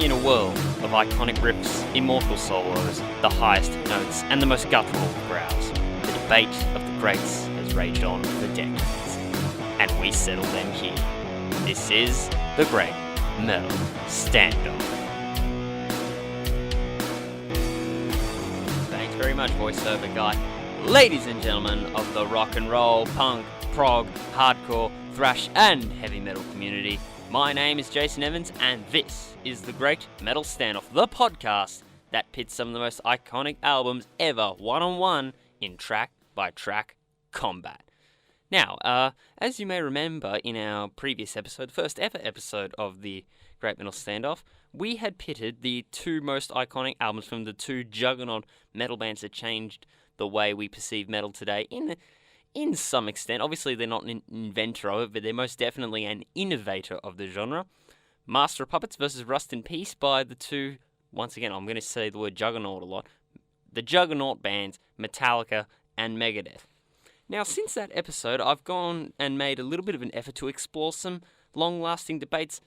In a world of iconic riffs, immortal solos, the highest notes, and the most guttural growls, the debate of the greats has raged on for decades. And we settle them here. This is the Great Metal Standoff. Thanks very much, voiceover guy. Ladies and gentlemen of the rock and roll, punk, prog, hardcore, thrash, and heavy metal community, my name is Jason Evans, and this is the Great Metal Standoff, the podcast that pits some of the most iconic albums ever one-on-one in track-by-track combat. Now, as you may remember in our previous episode, first ever episode of the Great Metal Standoff, we had pitted the two most iconic albums from the two juggernaut metal bands that changed the way we perceive metal today in some extent. Obviously, they're not an inventor of it, but they're most definitely an innovator of the genre. Master of Puppets versus Rust in Peace by the two, once again, I'm going to say the word juggernaut a lot, the juggernaut bands Metallica and Megadeth. Now, since that episode, I've gone and made a little bit of an effort to explore some long-lasting debates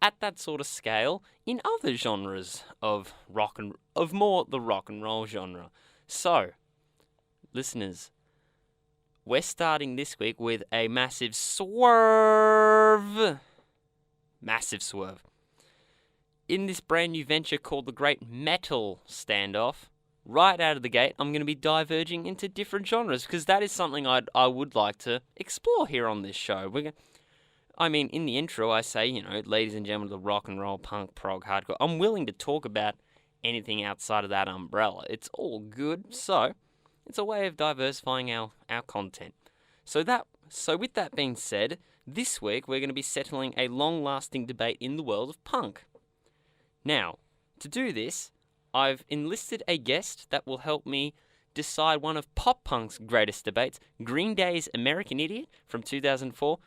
at that sort of scale in other genres of more the rock and roll genre. So, listeners, we're starting this week with a massive swerve. Massive swerve. In this brand new venture called the Great Metal Standoff, right out of the gate, I'm going to be diverging into different genres, because that is something I would like to explore here on this show. In the intro, I say, ladies and gentlemen, the rock and roll, punk, prog, hardcore. I'm willing to talk about anything outside of that umbrella. It's all good, so it's a way of diversifying our content. So with that being said, this week we're going to be settling a long-lasting debate in the world of punk. Now, to do this, I've enlisted a guest that will help me decide one of pop punk's greatest debates, Green Day's American Idiot from 2004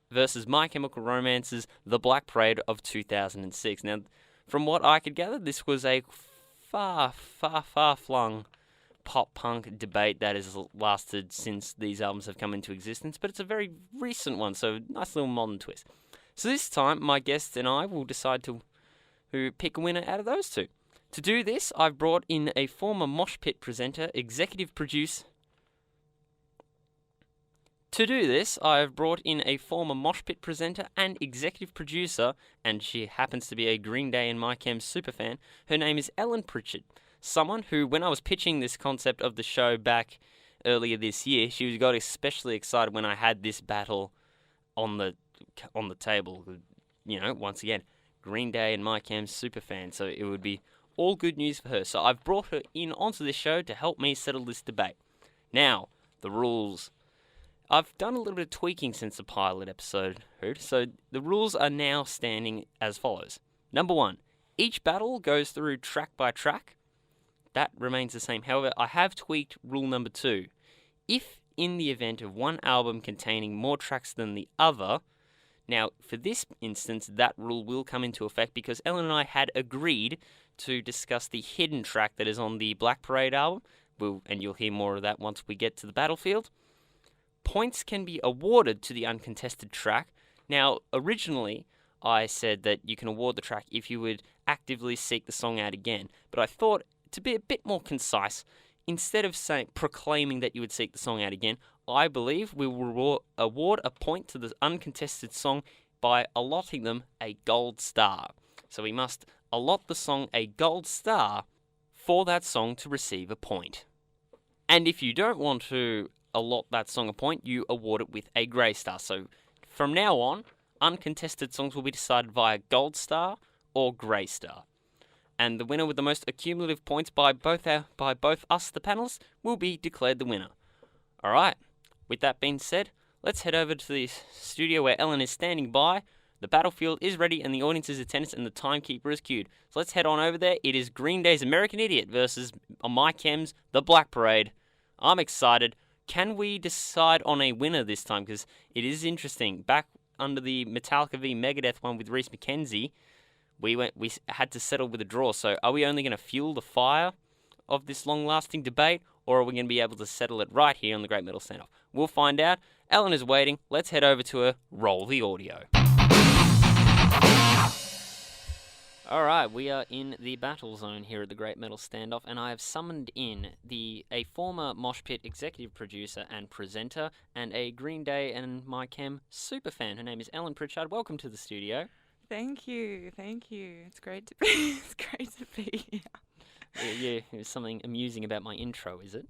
versus My Chemical Romance's The Black Parade of 2006. Now, from what I could gather, this was a far-flung pop-punk debate that has lasted since these albums have come into existence, but it's a very recent one, so nice little modern twist. So this time, my guest and I will decide to pick a winner out of those two. To do this, I've brought in a former Mosh Pit presenter, executive producer, and she happens to be a Green Day and My Chem superfan. Her name is Ellen Pritchard. Someone who, when I was pitching this concept of the show back earlier this year, she got especially excited when I had this battle on the table. Once again, Green Day and My Chem superfan, so it would be all good news for her. So I've brought her in onto this show to help me settle this debate. Now, the rules. I've done a little bit of tweaking since the pilot episode, so the rules are now standing as follows. Number 1, each battle goes through track by track. That remains the same. However, I have tweaked rule number 2. If in the event of one album containing more tracks than the other, now for this instance, that rule will come into effect because Ellen and I had agreed to discuss the hidden track that is on the Black Parade album, and you'll hear more of that once we get to the battlefield. Points can be awarded to the uncontested track. Now, originally, I said that you can award the track if you would actively seek the song out again, but I thought, to be a bit more concise, instead of proclaiming that you would seek the song out again, I believe we will award a point to the uncontested song by allotting them a gold star. So we must allot the song a gold star for that song to receive a point. And if you don't want to allot that song a point, you award it with a grey star. So from now on, uncontested songs will be decided via gold star or grey star. And the winner with the most accumulative points by both us, the panelists, will be declared the winner. Alright, with that being said, let's head over to the studio where Ellen is standing by. The battlefield is ready and the audience is attendance and the timekeeper is queued. So let's head on over there. It is Green Day's American Idiot versus My Chem's The Black Parade. I'm excited. Can we decide on a winner this time? Because it is interesting. Back under the Metallica v Megadeth one with Rhys McKenzie, we had to settle with a draw. So are we only going to fuel the fire of this long-lasting debate, or are we going to be able to settle it right here on the Great Metal Standoff? We'll find out. Ellen is waiting. Let's head over to her. Roll the audio. All right, we are in the battle zone here at the Great Metal Standoff, and I have summoned in a former Mosh Pit executive producer and presenter, and a Green Day and My Chem superfan. Her name is Ellen Pritchard. Welcome to the studio. Thank you. It's great to be. It's great to be here. Yeah, there's something amusing about my intro, is it?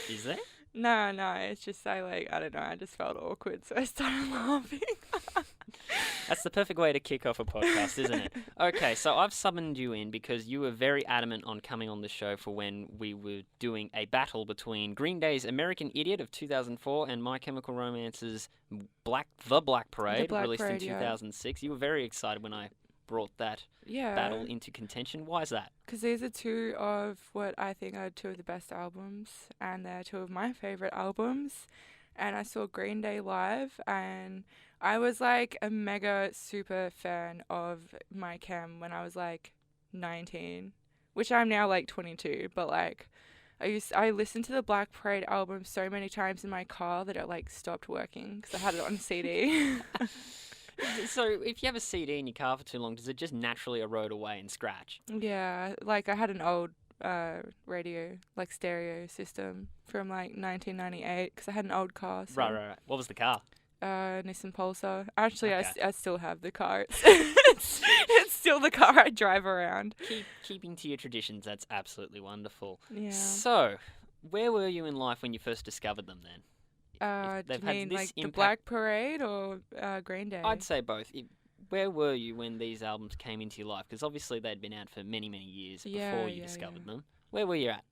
Is there? No, it's just I don't know. I just felt awkward, so I started laughing. That's the perfect way to kick off a podcast, isn't it? Okay, so I've summoned you in because you were very adamant on coming on the show for when we were doing a battle between Green Day's American Idiot of 2004 and My Chemical Romance's The Black Parade, released in 2006. You were very excited when I brought that battle into contention. Why is that? Because these are two of what I think are two of the best albums, and they're two of my favourite albums. And I saw Green Day live, and I was like a mega super fan of My Chem when I was like 19, which I'm now like 22. But like, I listened to the Black Parade album so many times in my car that it like stopped working because I had it on CD. So if you have a CD in your car for too long, does it just naturally erode away and scratch? Yeah, like I had an old radio, like stereo system from like 1998 because I had an old car. So Right. What was the car? Nissan Pulsar. Actually, Okay. I still have the car. It's still the car I drive around. Keeping to your traditions, that's absolutely wonderful. Yeah. So, where were you in life when you first discovered them then? Do you mean like the Black Parade or Green Day? I'd say both. Where were you when these albums came into your life? Because obviously they'd been out for many, many years before you discovered them. Where were you at?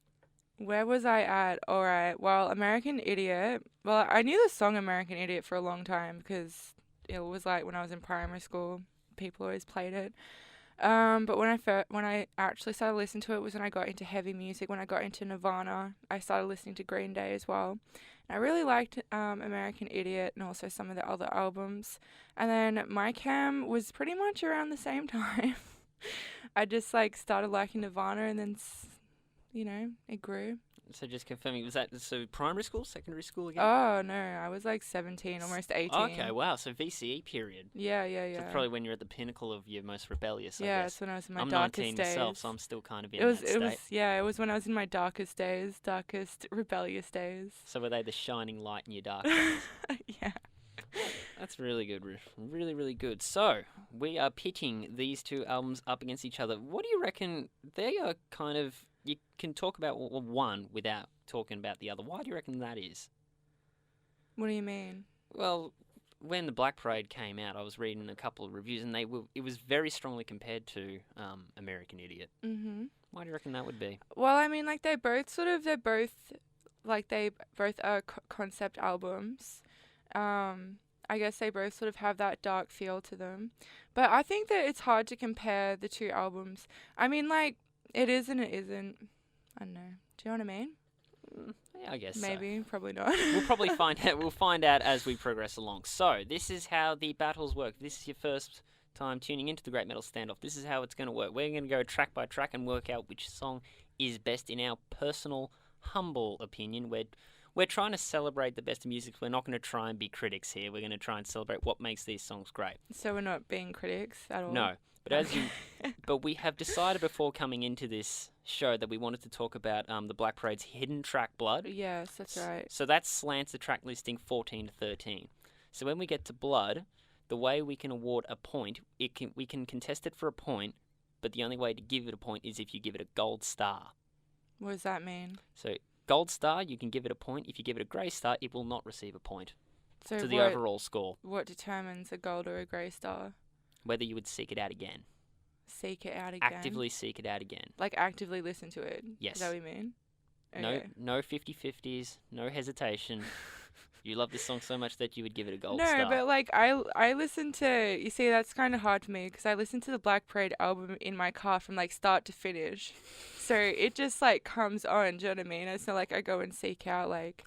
Where was I at? All right. Well, American Idiot. Well, I knew the song American Idiot for a long time because it was like when I was in primary school, people always played it. But when I actually started listening to it was when I got into heavy music. When I got into Nirvana, I started listening to Green Day as well. And I really liked American Idiot and also some of the other albums. And then My Chem was pretty much around the same time. I just like started liking Nirvana and then it grew. So just confirming, was that primary school, secondary school again? Oh, no, I was like 17, almost 18. Okay, wow, so VCE period. Yeah. So probably when you're at the pinnacle of your most rebellious, I guess. Yeah, it's when I was in my I'm darkest 19 days. myself, so I'm still kind of in that state. It was when I was in my darkest days, darkest rebellious days. So were they the shining light in your dark days? Yeah. That's really good, Riff. Really, really good. So, we are pitting these two albums up against each other. What do you reckon? They are kind of... You can talk about one without talking about the other. Why do you reckon that is? What do you mean? Well, when the Black Parade came out, I was reading a couple of reviews, and it was very strongly compared to American Idiot. Mm-hmm. Why do you reckon that would be? Well, I mean, like, they both are concept albums. I guess they both sort of have that dark feel to them. But I think that it's hard to compare the two albums. I mean, like, it is and it isn't. I don't know. Do you know what I mean? Yeah, I guess Maybe, so. Probably not. We'll probably find out. We'll find out as we progress along. So, this is how the battles work. This is your first time tuning into the Great Metal Standoff. This is how it's going to work. We're going to go track by track and work out which song is best in our personal, humble opinion. We're trying to celebrate the best of music. We're not going to try and be critics here. We're going to try and celebrate what makes these songs great. So we're not being critics at all? No. But we have decided before coming into this show that we wanted to talk about the Black Parade's hidden track Blood. Yes, that's right. So that slants the track listing 14 to 13. So when we get to Blood, the way we can award a point, we can contest it for a point, but the only way to give it a point is if you give it a gold star. What does that mean? So gold star, you can give it a point. If you give it a grey star, it will not receive a point to the overall score. What determines a gold or a grey star? Whether you would seek it out again. Seek it out again? Actively seek it out again. Like actively listen to it? Yes. Is that what you mean? Okay. No 50-50s, no hesitation. You love this song so much that you would give it a gold star. No, but like I listen to, you see, that's kind of hard for me because I listen to the Black Parade album in my car from like start to finish. So it just like comes on, do you know what I mean? It's not like I go and seek out like,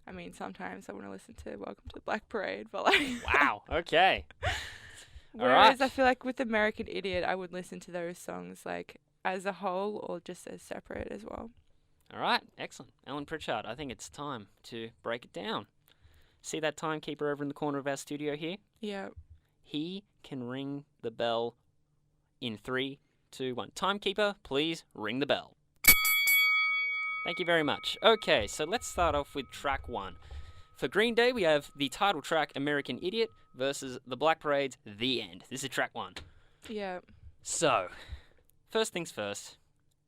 I mean, sometimes I want to listen to Welcome to the Black Parade, but like... Wow, okay. Whereas I feel like with American Idiot, I would listen to those songs like as a whole or just as separate as well. All right, excellent. Ellen Pritchard, I think it's time to break it down. See that timekeeper over in the corner of our studio here? Yeah. He can ring the bell in 3, 2, 1. Timekeeper, please ring the bell. Thank you very much. Okay, so let's start off with track 1. For Green Day, we have the title track American Idiot versus the Black Parade's The End. This is track 1. Yeah. So, first things first,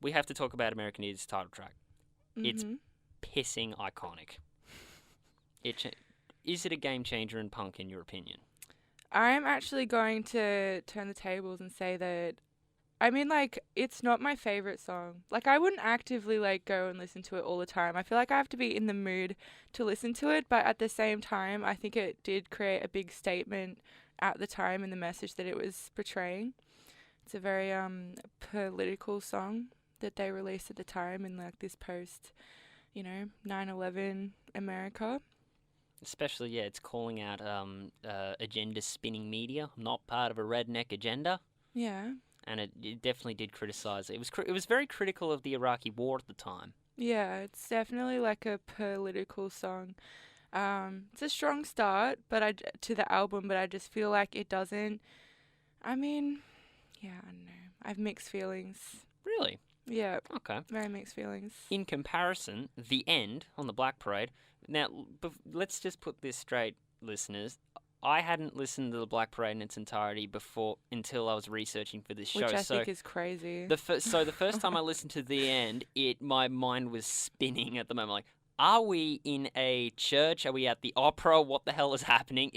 we have to talk about American Idiot's title track. It's pissing iconic. Is it a game changer in punk, in your opinion? I'm actually going to turn the tables and say that, I mean, like, it's not my favorite song. Like, I wouldn't actively, like, go and listen to it all the time. I feel like I have to be in the mood to listen to it, but at the same time, I think it did create a big statement at the time in the message that it was portraying. It's a very political song that they released at the time in, like, this post, 9/11 America. Especially, yeah, it's calling out agenda-spinning media. I'm not part of a redneck agenda. Yeah. And it definitely did criticize it. It was very critical of the Iraqi war at the time. Yeah, it's definitely like a political song. It's a strong start, to the album, but I just feel like it doesn't. I mean, yeah, I don't know. I have mixed feelings. Really? Yeah. Okay. Very mixed feelings. In comparison, The End on the Black Parade. Now, let's just put this straight, listeners. I hadn't listened to the Black Parade in its entirety until I was researching for this show. Which I think is crazy. So the first time I listened to The End, my mind was spinning at the moment. Like, are we in a church? Are we at the opera? What the hell is happening?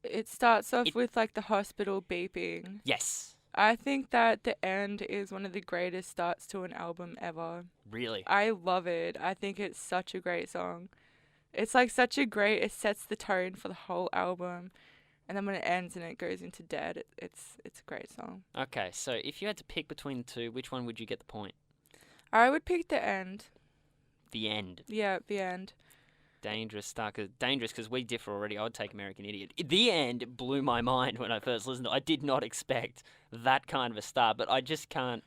It starts off with, like, the hospital beeping. Yes. I think that The End is one of the greatest starts to an album ever. Really? I love it. I think it's such a great song. It's like it sets the tone for the whole album. And then when it ends and it goes into Dead, it's a great song. Okay, so if you had to pick between the two, which one would you get the point? I would pick The End. The End. Yeah, The End. Dangerous because we differ already. I would take American Idiot. The End blew my mind when I first listened to it. I did not expect that kind of a start, but I just can't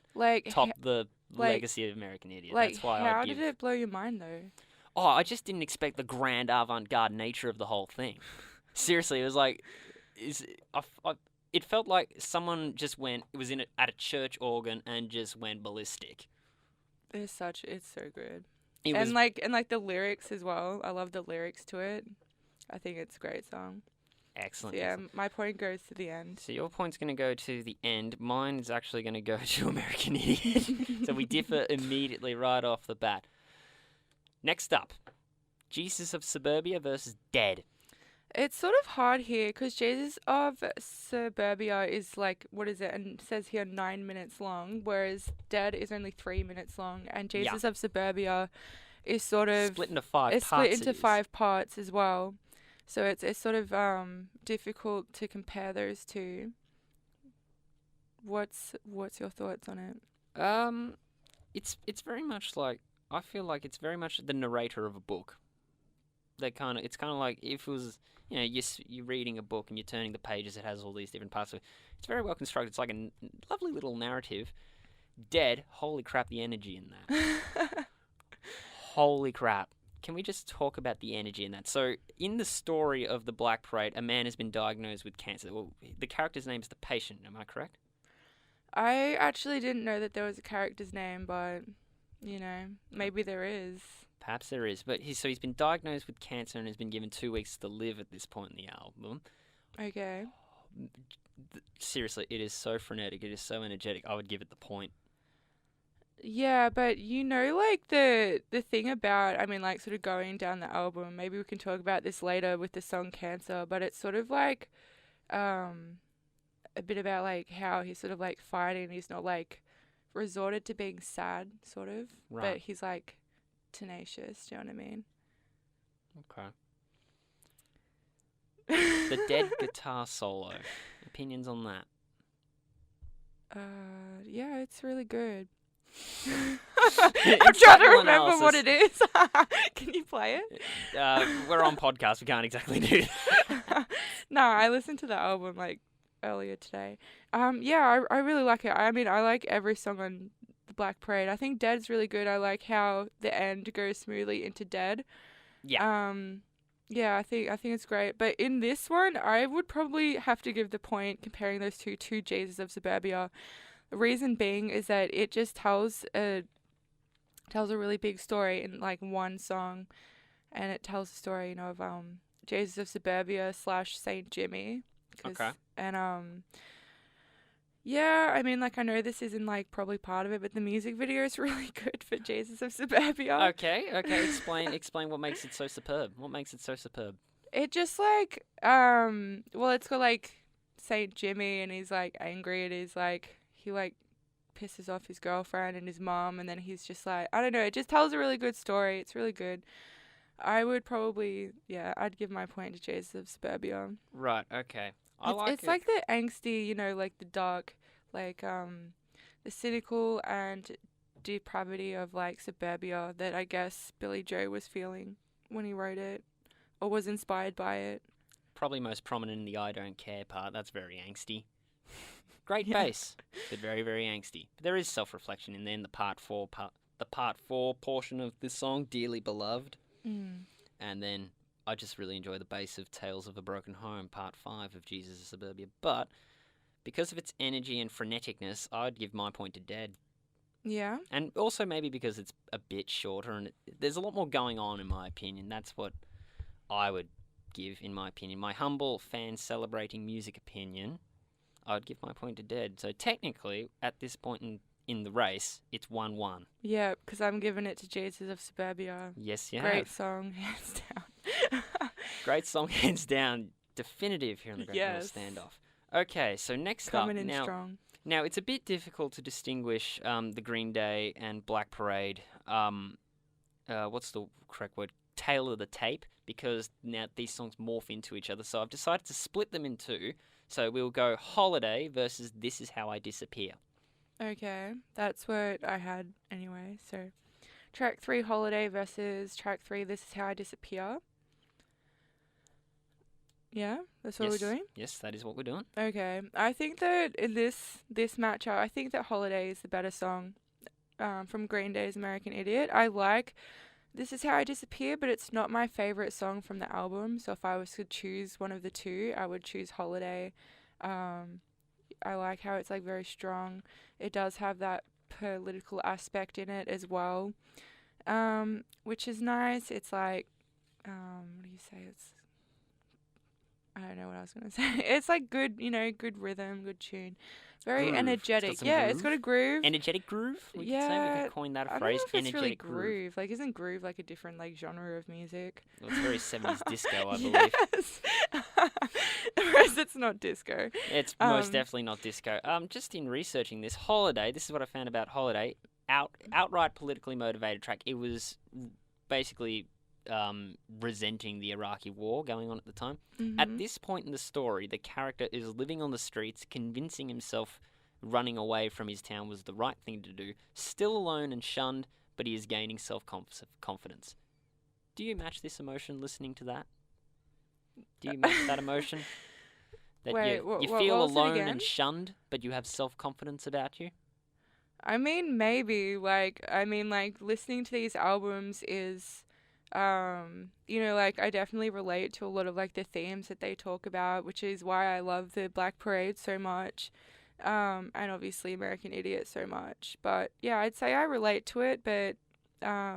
top the legacy of American Idiot. Like, that's why how did it blow your mind, though? Oh, I just didn't expect the grand avant-garde nature of the whole thing. Seriously, it was like, it felt like someone just was at a church organ and just went ballistic. It's so good. And the lyrics as well. I love the lyrics to it. I think it's a great song. Excellent. So yeah, my point goes to The End. So your point's going to go to The End. Mine is actually going to go to American Idiot. So we differ immediately right off the bat. Next up, Jesus of Suburbia versus Dead. It's sort of hard here because Jesus of Suburbia is like, what is it? And it says here 9 minutes long, whereas Dead is only 3 minutes long. And Jesus of Suburbia is sort of split into five parts as well. So it's sort of difficult to compare those two. What's your thoughts on it? It's very much like, I feel like it's very much the narrator of a book. It's kind of like if it was, you're reading a book and you're turning the pages, it has all these different parts. It's very well constructed. It's like a lovely little narrative. Dead, holy crap, the energy in that. Holy crap. Can we just talk about the energy in that? So, in the story of the Black Parade, a man has been diagnosed with cancer. Well, the character's name is the patient, am I correct? I actually didn't know that there was a character's name, but, maybe there is. Perhaps there is. But he's been diagnosed with cancer and has been given 2 weeks to live at this point in the album. Okay. Seriously, it is so frenetic. It is so energetic. I would give it the point. Yeah, but like the thing about, sort of going down the album, maybe we can talk about this later with the song Cancer, but it's sort of like a bit about like how he's sort of like fighting. He's not like resorted to being sad, sort of, right. But he's like tenacious. Do you know what I mean? Okay. The Dead guitar solo. Opinions on that? Yeah, it's really good. I'm trying to remember what it is. Can you play it? We're on podcast. We can't exactly do that. No, I listened to the album like earlier today. Yeah, I really like it. I like every song on the Black Parade. I think Dead's really good. I like how the end goes smoothly into Dead. Yeah. Yeah, I think it's great. But in this one, I would probably have to give the point comparing those two to Jesus of Suburbia. The reason being is that it just tells a really big story in like one song, and it tells the story, of Jesus of Suburbia / Saint Jimmy. Okay. And yeah, I mean, like, I know this isn't like probably part of it, but the music video is really good for Jesus of Suburbia. Okay. Explain what makes it so superb. What makes it so superb? It just like well, it's got like Saint Jimmy, and he's like angry, and he's like he like pisses off his girlfriend and his mom, and then he's just like, I don't know, it just tells a really good story. It's really good. I would probably, yeah, I'd give my point to Jesus of Suburbia. Right. Okay. I It's like it's it. like the angsty, like the dark, like the cynical and depravity of like suburbia that I guess Billy Joe was feeling when he wrote it, or was inspired by it. Probably most prominent in the I don't care part. That's very angsty. Great Yeah. bass, but very, very angsty. But there is self-reflection in there in the the part four portion of this song, Dearly Beloved. Mm. And then I just really enjoy the bass of Tales of a Broken Home, part 5 of Jesus of Suburbia. But because of its energy and freneticness, I'd give my point to Dead. Yeah. And also maybe because it's a bit shorter and there's a lot more going on, in my opinion. That's what I would give, in my opinion. My humble fan celebrating music opinion, I would give my point to Dead. So technically, at this point in the race, it's 1-1. Yeah, because I'm giving it to Jesus of Suburbia. Yes, you Great have. song, hands down. Great song, hands down. Definitive here on the Great Metal Yes. Standoff. Okay, so next Coming up in now. strong. Now it's a bit difficult to distinguish the Green Day and Black Parade. What's the correct word? Tailor the tape, because now these songs morph into each other. So I've decided to split them in two. So we'll go Holiday versus This Is How I Disappear. Okay, that's what I had anyway. So, track 3, Holiday versus track 3, This Is How I Disappear. Yeah, that's what we're doing. Yes, that is what we're doing. Okay, I think that in this matchup, I think that Holiday is the better song from Green Day's American Idiot. I like This Is How I Disappear, but it's not my favorite song from the album. So if I was to choose one of the two, I would choose Holiday. I like how it's like very strong. It does have that political aspect in it as well, which is nice. It's like, what do you say? I don't know what I was gonna say. It's like good, good rhythm, good tune, very Groove. energetic. It's got some Yeah, groove. it's got a groove. Energetic groove? We could say, we Yeah, could coin that a I don't phrase. know if it's really Energetic groove. Like, isn't groove like a different like genre of music? Well, it's very 70s disco, I believe. Yes. Whereas it's not disco. It's most definitely not disco. Just in researching this, Holiday, this is what I found about Holiday, outright politically motivated track. It was basically resenting the Iraqi war going on at the time. Mm-hmm. At this point in the story, the character is living on the streets, convincing himself running away from his town was the right thing to do, still alone and shunned, but he is gaining self-confidence. Do you match this emotion listening to that? Do you match that emotion? That Wait, you what feel was it alone again? and shunned, but you have self-confidence about you? I mean, maybe. Like, listening to these albums is, like, I definitely relate to a lot of, like, the themes that they talk about, which is why I love the Black Parade so much, and obviously American Idiot so much. But, yeah, I'd say I relate to it, but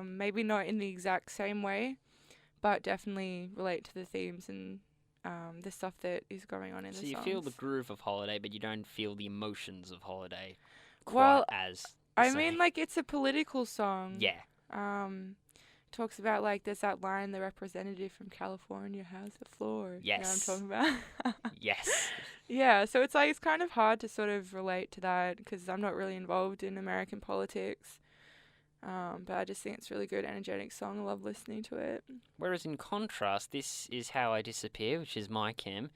maybe not in the exact same way, but definitely relate to the themes and the stuff that is going on in the songs. So you feel the groove of Holiday, but you don't feel the emotions of Holiday quite Well, as I same. mean, like, it's a political song. Yeah. Talks about, like, there's that line, the representative from California has the floor. Yes. You know what I'm talking about? Yes. Yeah, so it's, like, it's kind of hard to sort of relate to that because I'm not really involved in American politics. But I just think it's a really good, energetic song. I love listening to it. Whereas in contrast, This Is How I Disappear, which is my chem,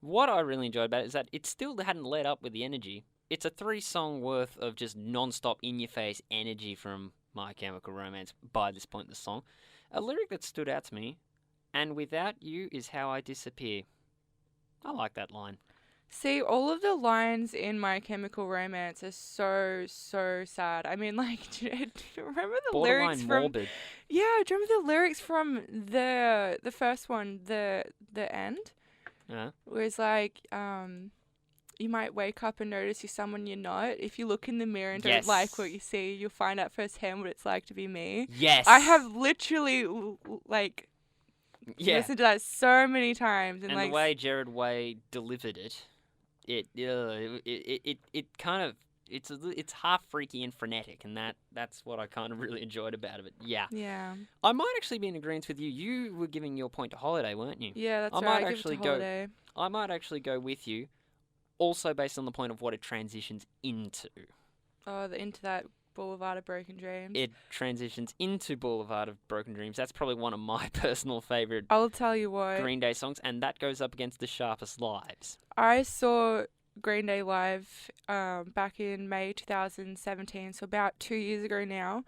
what I really enjoyed about it is that it still hadn't let up with the energy. It's a 3-song worth of just non-stop, in-your-face energy from My Chemical Romance by this point in the song. A lyric that stood out to me, and without you is how I disappear. I like that line. See, all of the lines in My Chemical Romance are so, so sad. I mean, like, do you remember the lyrics Borderline from... morbid. Yeah, do you remember the lyrics from the first one, the end? Yeah. Where it's like, you might wake up and notice you're someone you're not. If you look in the mirror and don't Yes. like what you see, you'll find out firsthand what it's like to be me. Yes. I have literally like Yeah. listened to that so many times, and And like the way Jared Way delivered it kind of it's half freaky and frenetic, and that's what I kind of really enjoyed about it. Yeah. yeah, I might actually be in agreement with you. You were giving your point to Holiday, weren't you? yeah, that's I right. might I give it actually to go- Holiday. I might actually go with you, also based on the point of what it transitions into. Oh, into that Boulevard of Broken Dreams. It transitions into Boulevard of Broken Dreams. That's probably one of my personal favorite I'll tell you what. Green Day songs, and that goes up against The Sharpest Lives. I saw Green Day live back in May 2017, so about 2 years ago now.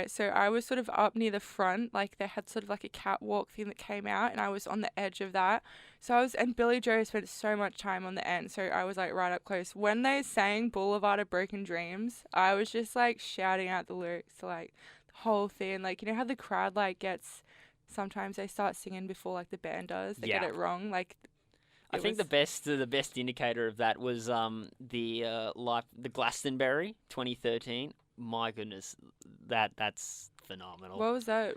So I was sort of up near the front, like they had sort of like a catwalk thing that came out, and I was on the edge of that. And Billy Joe spent so much time on the end, so I was like right up close. When they sang Boulevard of Broken Dreams, I was just like shouting out the lyrics to like the whole thing. Like, you know how the crowd like gets, sometimes they start singing before like the band does, they get Yeah. it wrong. Like, I think the best indicator of that was the Glastonbury 2013. My goodness, that's phenomenal. what was that?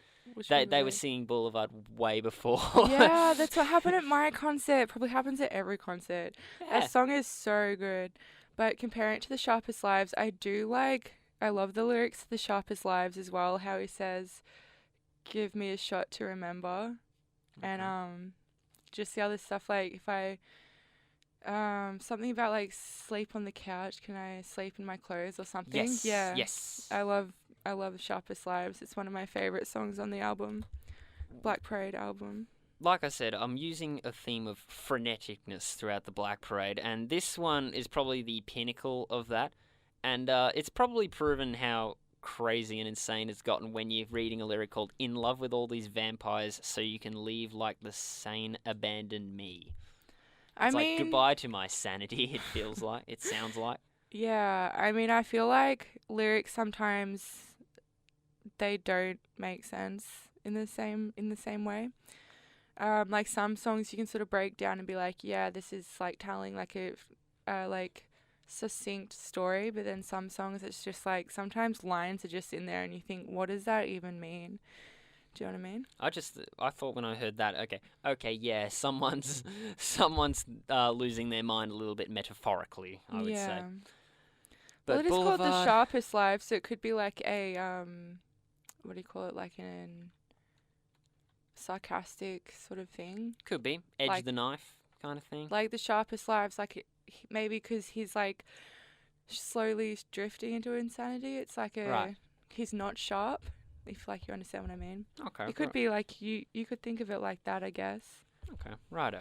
They were singing Boulevard way before. Yeah, that's what happened at my concert. Probably happens at every concert. Yeah. That song is so good. But comparing it to The Sharpest Lives, I love the lyrics to The Sharpest Lives as well. How he says, "Give me a shot to remember," and just the other stuff like if I something about like sleep on the couch. Can I sleep in my clothes or something? Yes. Yeah. Yes. I love The Sharpest Lives. It's one of my favorite songs on the album, Black Parade album. Like I said, I'm using a theme of freneticness throughout the Black Parade, and this one is probably the pinnacle of that. And it's probably proven how crazy and insane it's gotten when you're reading a lyric called "In love with all these vampires, so you can leave like the sane abandoned me." It's like goodbye to my sanity. It feels like, it sounds like. Yeah, I mean, I feel like lyrics sometimes they don't make sense in the same way. Like some songs you can sort of break down and be like, yeah, this is like telling like a like succinct story, but then some songs it's just like sometimes lines are just in there and you think, what does that even mean? Do you know what I mean? I thought when I heard that, okay, yeah, someone's losing their mind a little bit metaphorically, I would say. But Well, it is called The Boulevard- Sharpest Life, so it could be like a what do you call it? Like an sarcastic sort of thing. Could be edge like- of the knife kind of thing. Like The Sharpest Lives, like maybe because he's like slowly drifting into insanity. It's like Right. he's not sharp. If like you understand what I mean. Okay. It could be like you could think of it like that, I guess. Okay, righto.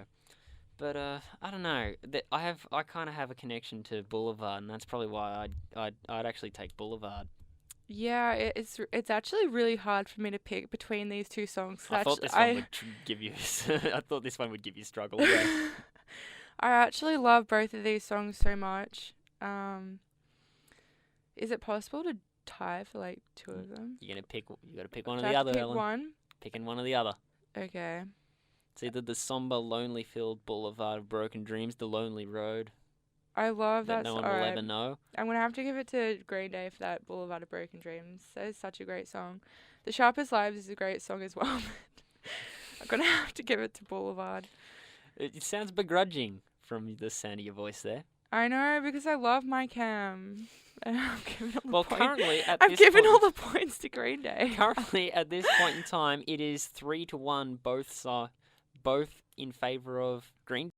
But I don't know. I kind of have a connection to Boulevard, and that's probably why I'd actually take Boulevard. Yeah, it's actually really hard for me to pick between these two songs. I thought this one would give you. I thought this one would give you struggle. Yeah. I actually love both of these songs so much. Is it possible to tie for like two of them? You got to pick one Do or I the have to other, pick Ellen. one? Picking one or the other. Okay. It's either the somber, lonely filled Boulevard of Broken Dreams, the lonely road I love that that. no one song. will ever know. I'm gonna have to give it to Green Day for that Boulevard of Broken Dreams. That is such a great song. The Sharpest Lives is a great song as well. But I'm gonna have to give it to Boulevard. It sounds begrudging from the sound of your voice there. I know, because I love my cam. And I'm giving all the Well, points. currently at I'm this giving point, all the points to Green Day. currently at this point in time, it is 3-1, both in favour of Green.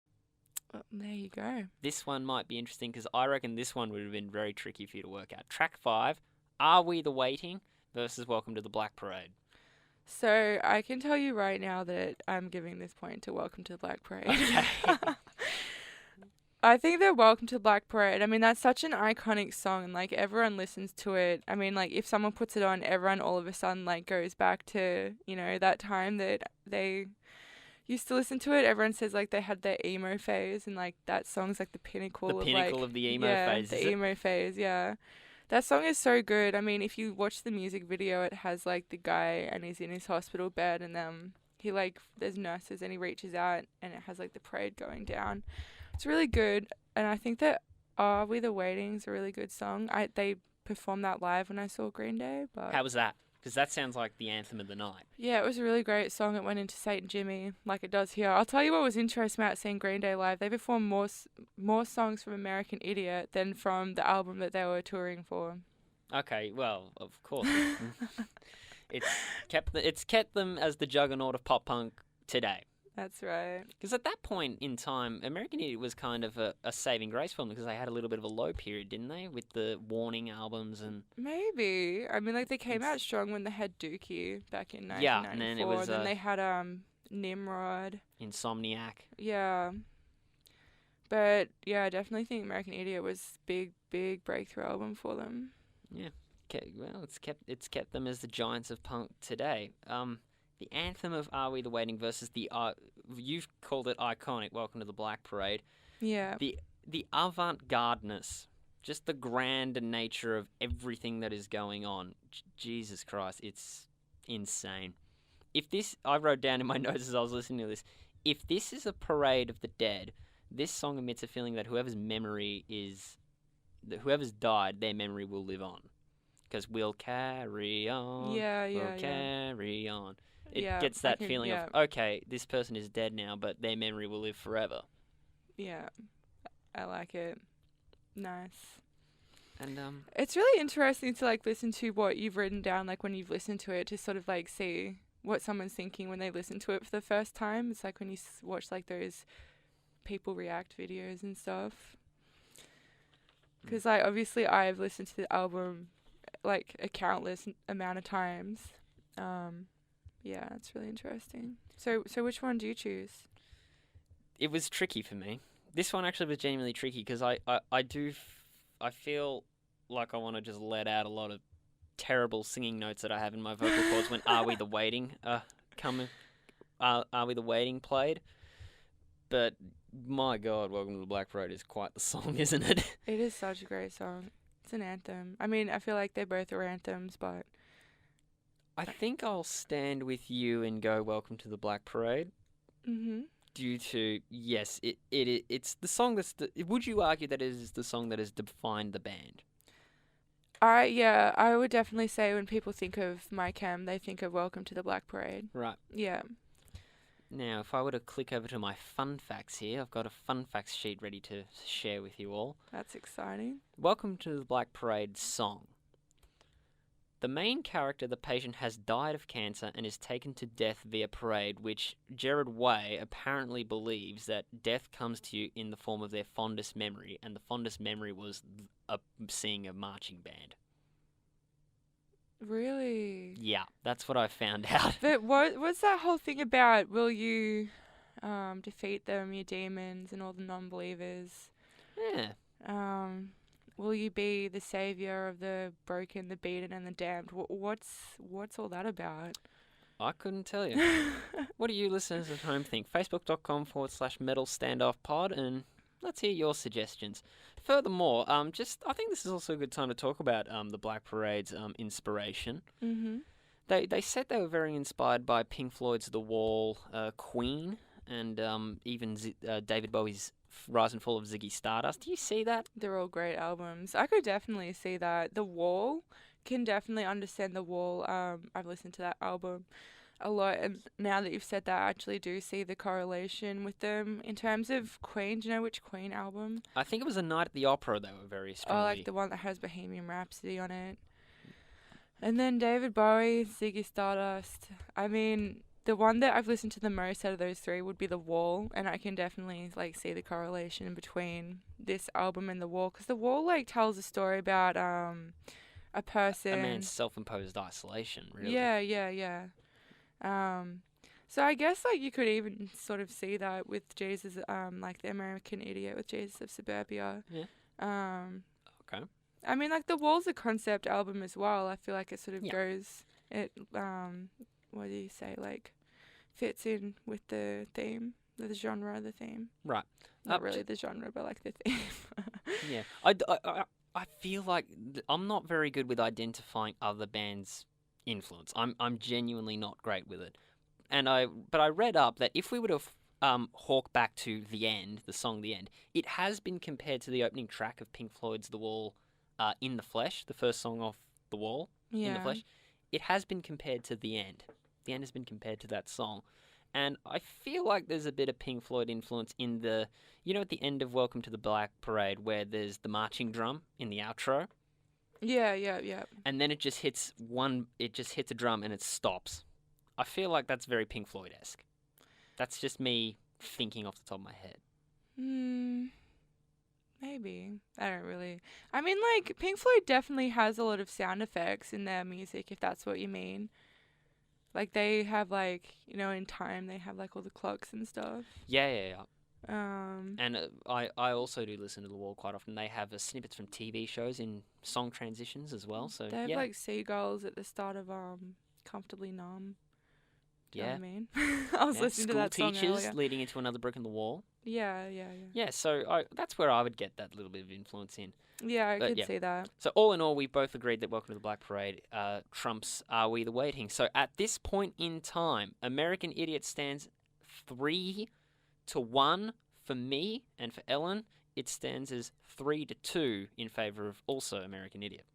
Well, there you go. This one might be interesting because I reckon this one would have been very tricky for you to work out. Track 5, Are We the Waiting versus Welcome to the Black Parade. So I can tell you right now that I'm giving this point to Welcome to the Black Parade. Okay. I think that Welcome to the Black Parade, I mean, that's such an iconic song, and like everyone listens to it. I mean, like if someone puts it on, everyone all of a sudden like goes back to, you know, that time that they used to listen to it. Everyone says like they had their emo phase, and like that song's like the pinnacle of the emo phase. The emo phase, yeah. That song is so good. I mean, if you watch the music video, it has like the guy and he's in his hospital bed, and he like there's nurses and he reaches out and it has like the parade going down. It's really good, and I think that "Are We the Waiting's a really good song. They performed that live when I saw Green Day, but How was that? Because that sounds like the anthem of the night. yeah, it was a really great song. It went into St. Jimmy like it does here. I'll tell you what was interesting about seeing Green Day live. They performed more songs from American Idiot than from the album that they were touring for. Okay, well, of course. It's kept them as the juggernaut of pop punk today. That's right. Because at that point in time, American Idiot was kind of a saving grace for them because they had a little bit of a low period, didn't they? With the Warning albums and... Maybe. I mean, like, they came out strong when they had Dookie back in 1994. Yeah, and then it was... then they had Nimrod. Insomniac. Yeah. But, yeah, I definitely think American Idiot was big breakthrough album for them. Yeah. Well, it's kept them as the giants of punk today. The anthem of Are We the Waiting versus the... you've called it iconic, Welcome to the Black Parade. Yeah. The avant-gardeness, just the grand nature of everything that is going on. Jesus Christ, it's insane. I wrote down in my notes as I was listening to this, if this is a parade of the dead, this song emits a feeling that whoever's died, their memory will live on. Because we'll carry on. We'll carry on. It gets that feeling of, okay, this person is dead now, but their memory will live forever. Yeah. I like it. Nice. And it's really interesting to like listen to what you've written down, like when you've listened to it, to sort of like see what someone's thinking when they listen to it for the first time. It's like when you watch like those people react videos and stuff. Because like obviously I've listened to the album like a countless amount of times. Yeah, it's really interesting. So which one do you choose? It was tricky for me. This one actually was genuinely tricky because I feel like I want to just let out a lot of terrible singing notes that I have in my vocal cords when Are We the Waiting Are We the Waiting played. But my God, Welcome to the Black Parade is quite the song, isn't it? It is such a great song. It's an anthem. I mean, I feel like they both are anthems, but I think I'll stand with you and go Welcome to the Black Parade. Mm-hmm. Due to, yes, it's the song that's... would you argue that it is the song that has defined the band? Yeah, I would definitely say when people think of My Chem, they think of Welcome to the Black Parade. Right. Yeah. Now, if I were to click over to my fun facts here, I've got a fun facts sheet ready to share with you all. That's exciting. Welcome to the Black Parade song. The main character, the patient, has died of cancer and is taken to death via parade, which Gerard Way apparently believes that death comes to you in the form of their fondest memory, and the fondest memory was seeing a marching band. Really? Yeah, that's what I found out. But what's that whole thing about? Will you defeat them, your demons, and all the non-believers? Yeah. Will you be the savior of the broken, the beaten, and the damned? What's all that about? I couldn't tell you. What do you listeners at home think? Facebook.com/Metal Standoff Pod, and let's hear your suggestions. Furthermore, I think this is also a good time to talk about the Black Parade's inspiration. Mm-hmm. They said they were very inspired by Pink Floyd's The Wall, Queen, and even David Bowie's Rise and Fall of Ziggy Stardust. Do you see that? They're all great albums. I could definitely see that. The Wall, can definitely understand The Wall. I've listened to that album a lot, and now that you've said that, I actually do see the correlation with them. In terms of Queen, do you know which Queen album? I think it was A Night at the Opera they were very strongly... Oh, like the one that has Bohemian Rhapsody on it. And then David Bowie, Ziggy Stardust. I mean, the one that I've listened to the most out of those three would be The Wall, and I can definitely like see the correlation between this album and The Wall, because The Wall like tells a story about a person... A man's self-imposed isolation, really. Yeah. So I guess like you could even sort of see that with Jesus, like the American Idiot with Jesus of Suburbia. Yeah. Okay. I mean, like The Wall's a concept album as well. I feel like it sort of goes, it what do you say, like fits in with the theme, the genre, the theme. Right. Not really the genre, but like the theme. Yeah. I feel like I'm not very good with identifying other bands' influence. I'm genuinely not great with it. But I read up that if we were to hawk back to the end, the song "The End," it has been compared to the opening track of Pink Floyd's "The Wall," "In the Flesh," the first song off "The Wall," "In the Flesh." It has been compared to "The End." The End has been compared to that song, and I feel like there's a bit of Pink Floyd influence in the, at the end of "Welcome to the Black Parade," where there's the marching drum in the outro. Yeah. And then it just hits a drum and it stops. I feel like that's very Pink Floyd-esque. That's just me thinking off the top of my head. Maybe. I don't really. I mean, like, Pink Floyd definitely has a lot of sound effects in their music, if that's what you mean. Like, they have, like, in time, they have, like, all the clocks and stuff. Yeah. And I also do listen to The Wall quite often. They have snippets from TV shows in song transitions as well. So they have, like, seagulls at the start of Comfortably Numb. Do you know what I mean? I was listening to that song School teachers earlier. leading into Another Brick in the Wall. Yeah. Yeah, so that's where I would get that little bit of influence in. Yeah, I could see that. So all in all, we both agreed that Welcome to the Black Parade trumps Are We the Waiting. So at this point in time, American Idiot stands 3-1 for me, and for Ellen, it stands as 3-2 in favour of also American Idiot.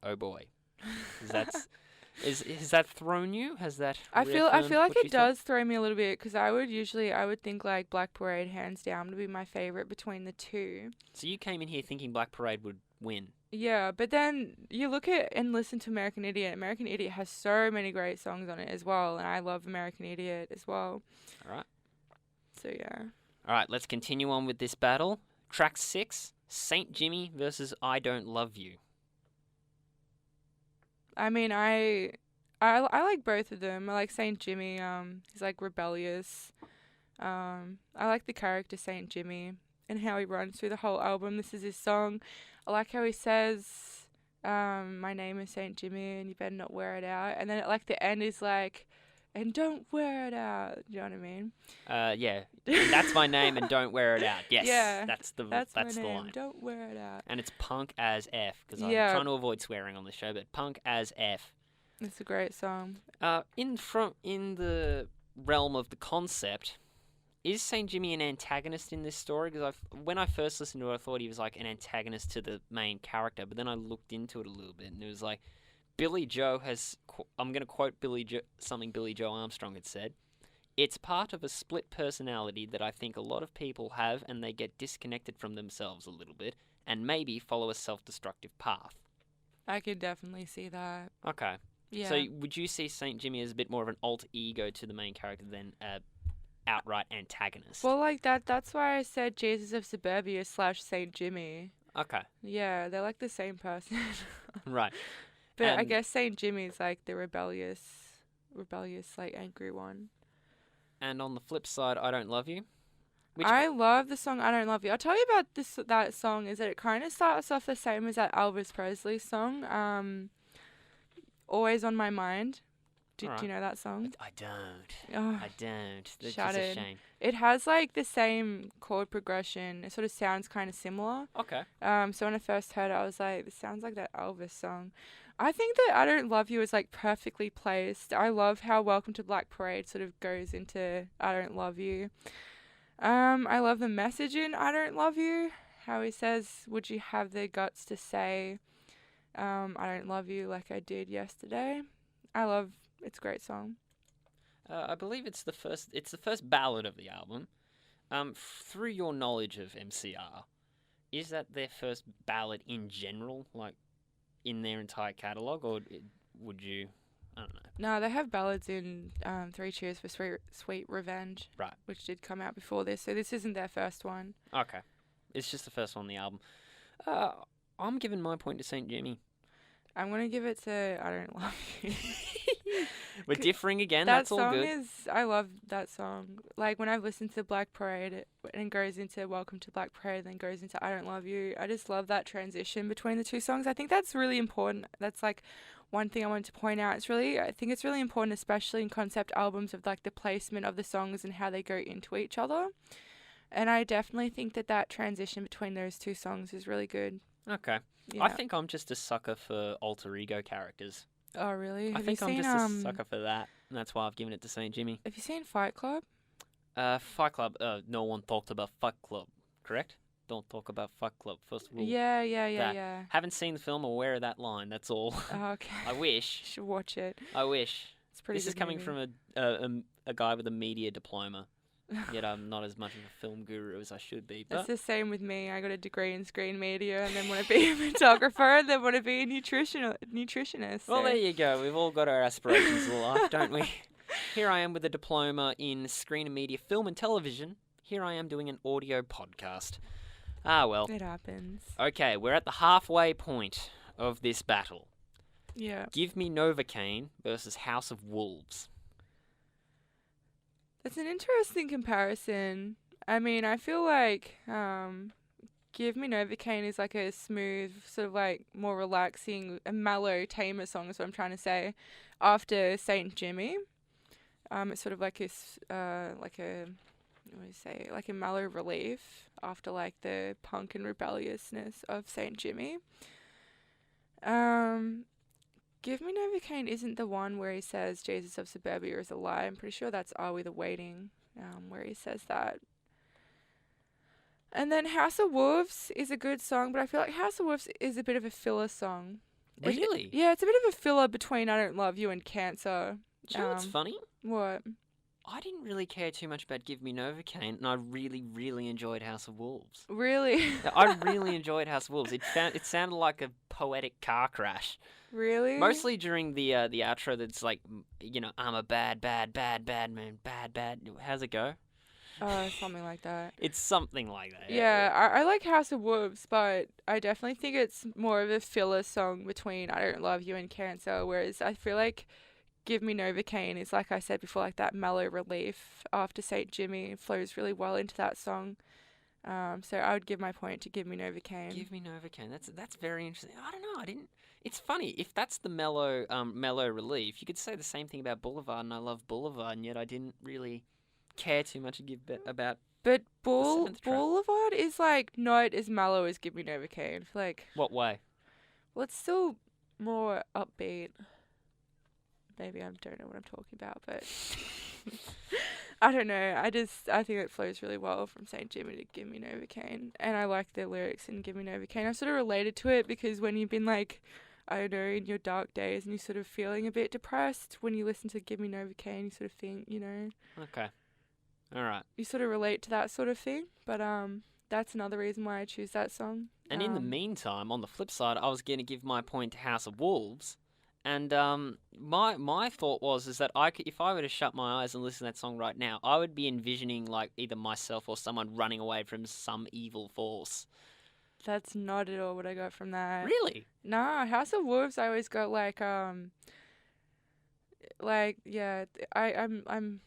Oh boy. Has that thrown you? Has that I feel like it does thought? throw me a little bit, because I would think like Black Parade hands down would be my favorite between the two. So you came in here thinking Black Parade would win. Yeah, but then you look at and listen to American Idiot. American Idiot has so many great songs on it as well, and I love American Idiot as well. All right. So yeah. All right, let's continue on with this battle. Track 6, Saint Jimmy versus I Don't Love You. I mean, I like both of them. I like Saint Jimmy. He's like rebellious. I like the character Saint Jimmy and how he runs through the whole album. This is his song. I like how he says, "My name is Saint Jimmy, and you better not wear it out." And then at like the end is like, "And don't wear it out." Do you know what I mean? Yeah. That's my name, and don't wear it out. Yes. Yeah. That's the my name. line. Don't wear it out. And it's punk as F, because I'm Yeah. trying to avoid swearing on the show, but punk as F. It's a great song. In the realm of the concept, is Saint Jimmy an antagonist in this story? Because when I first listened to it, I thought he was like an antagonist to the main character, but then I looked into it a little bit, and it was like Billy Joe has. I'm going to quote something Billy Joe Armstrong had said. It's part of a split personality that I think a lot of people have, and they get disconnected from themselves a little bit, and maybe follow a self-destructive path. I could definitely see that. Okay. Yeah. So would you see Saint Jimmy as a bit more of an alter ego to the main character than an outright antagonist? Well, like that's why I said Jesus of Suburbia / Saint Jimmy. Okay. Yeah, they're like the same person. Right. But I guess Saint Jimmy's like the rebellious, like angry one. And on the flip side, I Don't Love You. I love the song I Don't Love You. I'll tell you about that song is that it kind of starts off the same as that Elvis Presley song, Always on My Mind. Do you know that song? I don't. Oh, I don't. That's just shattered. a shame. It has like the same chord progression. It sort of sounds kind of similar. Okay. So when I first heard it, I was like, this sounds like that Elvis song. I think that I Don't Love You is like perfectly placed. I love how Welcome to Black Parade sort of goes into I Don't Love You. I love the message in I Don't Love You. How he says, would you have the guts to say, I don't love you like I did yesterday? It's a great song. I believe it's the first ballad of the album. Through your knowledge of MCR, is that their first ballad in general, like in their entire catalogue, or would you? I don't know. No, they have ballads in 3 Cheers for Sweet Revenge, right, which did come out before this, so this isn't their first one. Okay, it's just the first one on the album. I'm giving my point to Saint Jimmy. I'm gonna give it to I Don't Love You. We're differing again. That's all good. I love that song. Like when I've listened to Black Parade and goes into Welcome to Black Parade, then goes into I Don't Love You. I just love that transition between the two songs. I think that's really important. That's like one thing I wanted to point out. I think it's really important, especially in concept albums, of like the placement of the songs and how they go into each other. And I definitely think that transition between those two songs is really good. Okay. Yeah. I think I'm just a sucker for alter ego characters. Oh, really? I Have think you I'm seen just a sucker for that, and that's why I've given it to St. Jimmy. Have you seen Fight Club? Fight Club. No one talked about Fight Club, correct? Don't talk about Fight Club. First rule. Yeah, that. yeah. Haven't seen the film, aware of that line. That's all. Oh, okay. I wish. You should watch it. I wish. It's a pretty This good is coming movie. from a guy with a media diploma. Yet I'm not as much of a film guru as I should be. That's But the same with me. I got a degree in screen media and then want to be a photographer and then want to be a nutritionist. well, So. there you go. We've all got our aspirations in life, don't we? Here I am with a diploma in screen and media, film and television. Here I am doing an audio podcast. Ah, well. It happens. Okay, we're at the halfway point of this battle. Yeah. Give me Novocaine versus House of Wolves. It's an interesting comparison. I mean, I feel like Give Me Novocaine is like a smooth, sort of like more relaxing, a mellow, tamer song is what I'm trying to say. After Saint Jimmy, it's sort of like what do you say, like a mellow relief after like the punk and rebelliousness of Saint Jimmy. Give Me Novocaine isn't the one where he says Jesus of Suburbia is a lie. I'm pretty sure that's Are We the Waiting, where he says that. And then House of Wolves is a good song, but I feel like House of Wolves is a bit of a filler song. Really? Yeah, it's a bit of a filler between I Don't Love You and Cancer. Do you know what's funny? What? I didn't really care too much about Give Me Novocaine, and I really, really enjoyed House of Wolves. Really? I really enjoyed House of Wolves. It sounded like a poetic car crash. Really? Mostly during the outro that's like, I'm a bad man, bad. How's it go? Something like that. It's something like that. Yeah, I like House of Wolves, but I definitely think it's more of a filler song between I Don't Love You and Cancer, whereas I feel like Give Me Novocaine is, like I said before, like that mellow relief after St. Jimmy. It flows really well into that song. So I would give my point to Give Me Novocaine. Give Me Novocaine. That's very interesting. I don't know. It's funny. If that's the mellow relief, you could say the same thing about Boulevard, and I love Boulevard, and yet I didn't really care too much about. But seventh track. Boulevard is like not as mellow as Give Me Novocaine. Like, What way? well, it's still more upbeat. Maybe I don't know what I'm talking about, but I don't know. I think it flows really well from St. Jimmy to Give Me Novocaine, and I like the lyrics in Give Me Novocaine. I sort of related to it because when you've been like, I don't know, in your dark days and you're sort of feeling a bit depressed, when you listen to Give Me Novocaine, you sort of think, Okay. All right. you sort of relate to that sort of thing. But that's another reason why I choose that song. And in the meantime, on the flip side, I was going to give my point to House of Wolves. And my thought is that if I were to shut my eyes and listen to that song right now, I would be envisioning like either myself or someone running away from some evil force. That's not at all what I got from that. Really? Nah, House of Wolves. I always got I'm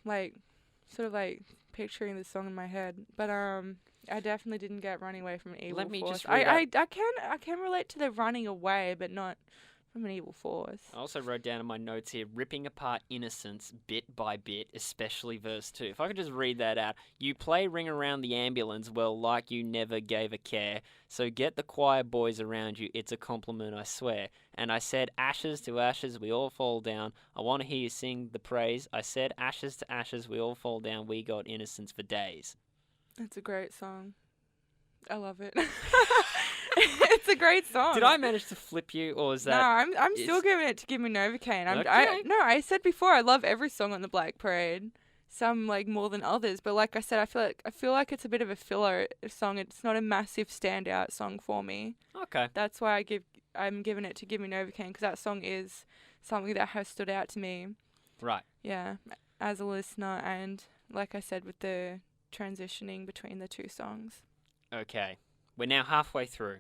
like sort of like picturing the song in my head, but I definitely didn't get running away from an evil Let me force. just read I can relate to the running away, but not from an evil force. I also wrote down in my notes here, ripping apart innocence bit by bit, especially verse 2. If I could just read that out. You play Ring Around the Ambulance, well, like you never gave a care. So get the choir boys around you, it's a compliment, I swear. And I said, ashes to ashes, we all fall down. I want to hear you sing the praise. I said, ashes to ashes, we all fall down. We got innocence for days. It's a great song. I love it. It's a great song. Did I manage to flip you, or is that... No, I'm still giving it to Give Me Novocaine. Okay. I said before I love every song on the Black Parade. Some like more than others, but like I said, I feel like it's a bit of a filler song. It's not a massive standout song for me. Okay. That's why I'm giving it to Give Me Novocaine, because that song is something that has stood out to me. Right. Yeah, as a listener, and like I said, with the transitioning between the two songs. Okay. We're now halfway through.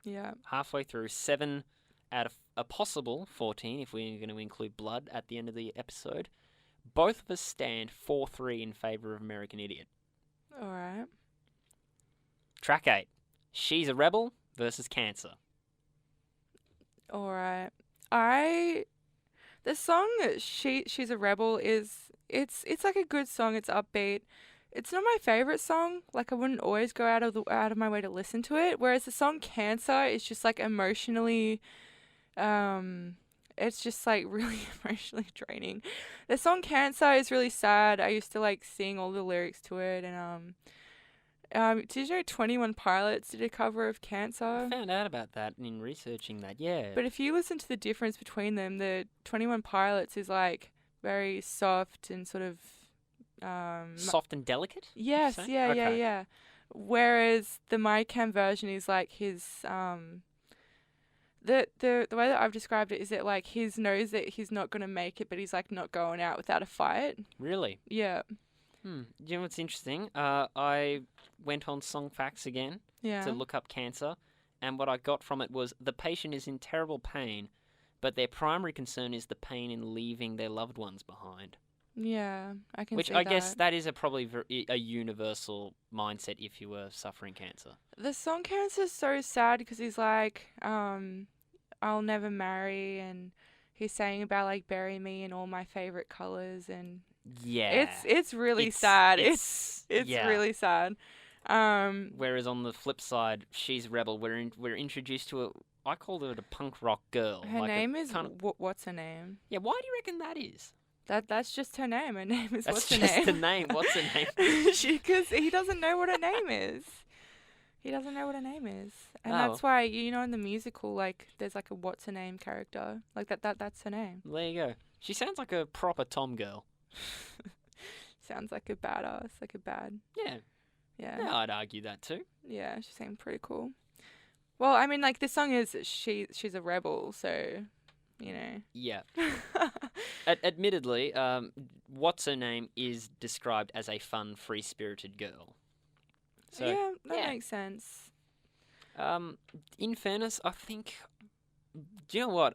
Yeah. Halfway through, 7 out of a possible 14, if we're going to include blood at the end of the episode. Both of us stand 4-3 in favour of American Idiot. All right. Track 8, She's a Rebel versus Cancer. All right. The song She's a Rebel it's like a good song. It's upbeat. It's not my favorite song. Like, I wouldn't always go out of my way to listen to it. Whereas the song Cancer is just like emotionally it's just like really emotionally draining. The song Cancer is really sad. I used to like sing all the lyrics to it, and did you know 21 Pilots did a cover of I Cancer? found out about that in researching that. Yeah. But if you listen to the difference between them, the 21 Pilots is like very soft and sort of Soft and delicate? Did you yes, say? yeah, yeah, Okay. yeah. Whereas the My Cam version is like his the way that I've described it is that like his knows that he's not gonna make it, but he's like not going out without a fight. Really? Yeah, Do you know what's interesting? I went on Song Facts again to yeah, look up cancer, and what I got from it was the patient is in terrible pain, but their primary concern is the pain in leaving their loved ones behind. yeah. I can Which see I guess that. that is a probably a universal mindset if you were suffering cancer. The song Cancer's so sad because he's like, I'll never marry, and he's saying about like bury me in all my favorite colors, and Yeah. it's really sad. It's Yeah. really sad. Um, Whereas on the flip side, she's rebel. We're introduced to a. I called her a punk rock girl. her Like a name is kind of. what's her name? Yeah. Why do you reckon that is? That's just her name. Her name is That's what's her just the name? name. What's her name? Because he doesn't know what her name is. He doesn't know what her name is, and Oh, that's why in the musical, like, there's like a what's her name character, like that's her name. there you go. She sounds like a proper Tom girl. Sounds like a badass, like a bad. Yeah. Yeah, Yeah, I'd argue that too. yeah, she seemed pretty cool. Well, I mean, like, the song is she's a rebel, so Yeah. Admittedly, what's her name is described as a fun, free-spirited girl. So yeah, that yeah. makes sense. In fairness, I think. Do you know what?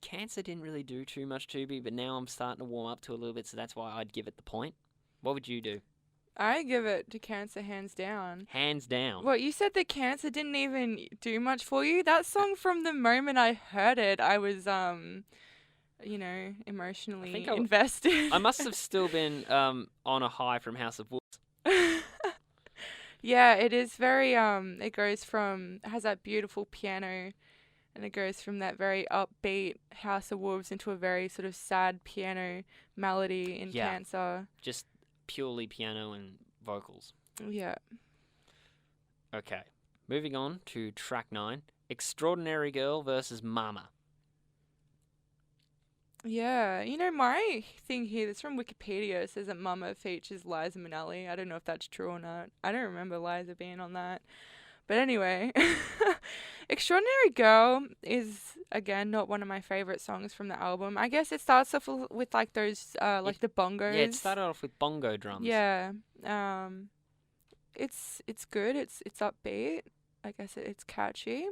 Cancer didn't really do too much to me, but now I'm starting to warm up to a little bit, so that's why I'd give it the point. What would you do? I give it to Cancer hands down. Hands down. Well, you said that Cancer didn't even do much for you. That song, from the moment I heard it, I was emotionally think invested. I must have still been on a high from House of Wolves. Yeah, it is very it goes from it has that beautiful piano, and it goes from that very upbeat House of Wolves into a very sort of sad piano melody in Yeah. Cancer. Just purely piano and vocals. Yeah. Okay. Moving on to track 9, Extraordinary Girl versus Mama. Yeah, my thing here, that's from Wikipedia, says that Mama features Liza Minnelli. I don't know if that's true or not. I don't remember Liza being on that. But anyway, Extraordinary Girl is, again, not one of my favorite songs from the album. I guess it starts off with like those, like the bongos. Yeah, it started off with bongo drums. Yeah. It's good. It's upbeat. I guess it's catchy.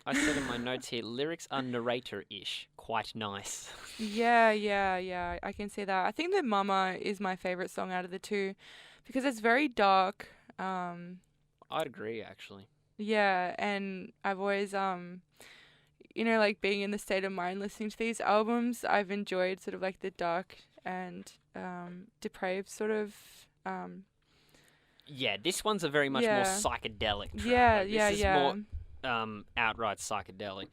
I said in my notes here, lyrics are narrator-ish. Quite nice. Yeah. I can see that. I think that Mama is my favorite song out of the two because it's very dark. I'd agree, actually. Yeah, and I've always like being in the state of mind listening to these albums, I've enjoyed sort of like the dark and depraved sort of Yeah, this one's a very much more Yeah. psychedelic track. yeah, Like, yeah, this is yeah. more outright psychedelic.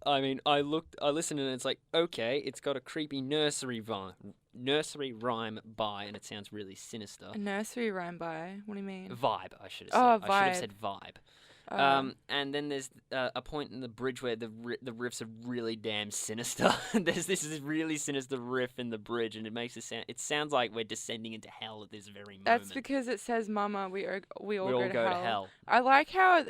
I mean, I listened and it's like, okay, it's got a creepy nursery rhyme by, and it sounds really sinister. A nursery rhyme by. What do you mean? Vibe, I should have Oh, said. I should have vibe. said vibe. Oh. And then there's a point in the bridge where the riffs are really damn sinister. There's this really sinister riff in the bridge, and it makes it sounds like we're descending into hell at this very moment. That's because it says "Mama, we all we go all to go hell." to hell. I like how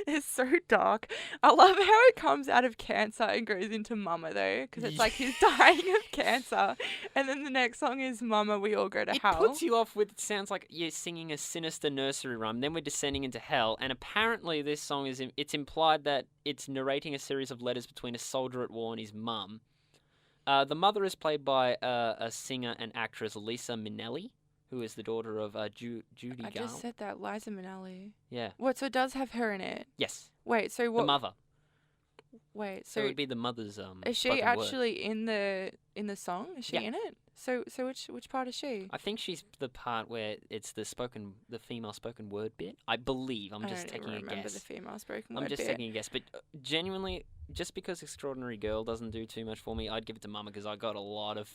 it's so dark. I love how it comes out of Cancer and goes into Mama though, because it's like he's dying of cancer, and then the next song is "Mama, we all go to It hell." puts you off with. It sounds like you're singing a sinister nursery rhyme. Then we're descending into hell, and apparently this song it's implied that it's narrating a series of letters between a soldier at war and his mum. The mother is played by a singer and actress, Lisa Minnelli, who is the daughter of Judy I Garland. just said that, Liza Minnelli. Yeah. What? So it does have her in it? Yes. Wait, so The what? mother. Wait, So it so would be the mother's is she spoken word. actually in the song? Is she Yeah. in it? So which part is she? I think she's the part where it's the female spoken word bit. I believe. I'm I just don't even taking a remember the guess. female spoken I'm word just bit. taking a guess, but genuinely, just because Extraordinary Girl doesn't do too much for me, I'd give it to Mama because I got a lot of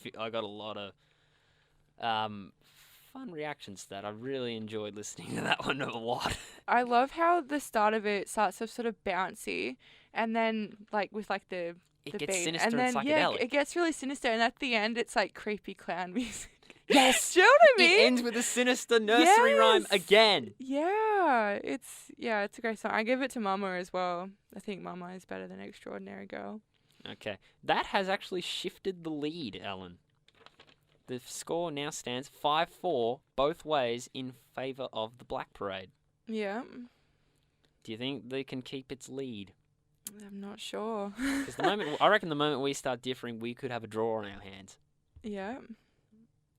fun reactions to that. I really enjoyed listening to that one a lot. I love how the start of it starts off sort of bouncy, and then like with like the It gets beat, sinister and and then yeah, psychedelic. it gets really sinister, and at the end it's like creepy clown music. Yes! Do you know what I It mean? ends with a sinister nursery rhyme Yes! again. Yeah, it's a great song. I give it to Mama as well. I think Mama is better than Extraordinary Girl. Okay. That has actually shifted the lead, Ellen. The score now stands 5-4 both ways in favour of the Black Parade. Yeah, Do you think they can keep its lead? I'm not sure. Because I reckon the moment we start differing, we could have a draw on our hands. Yeah,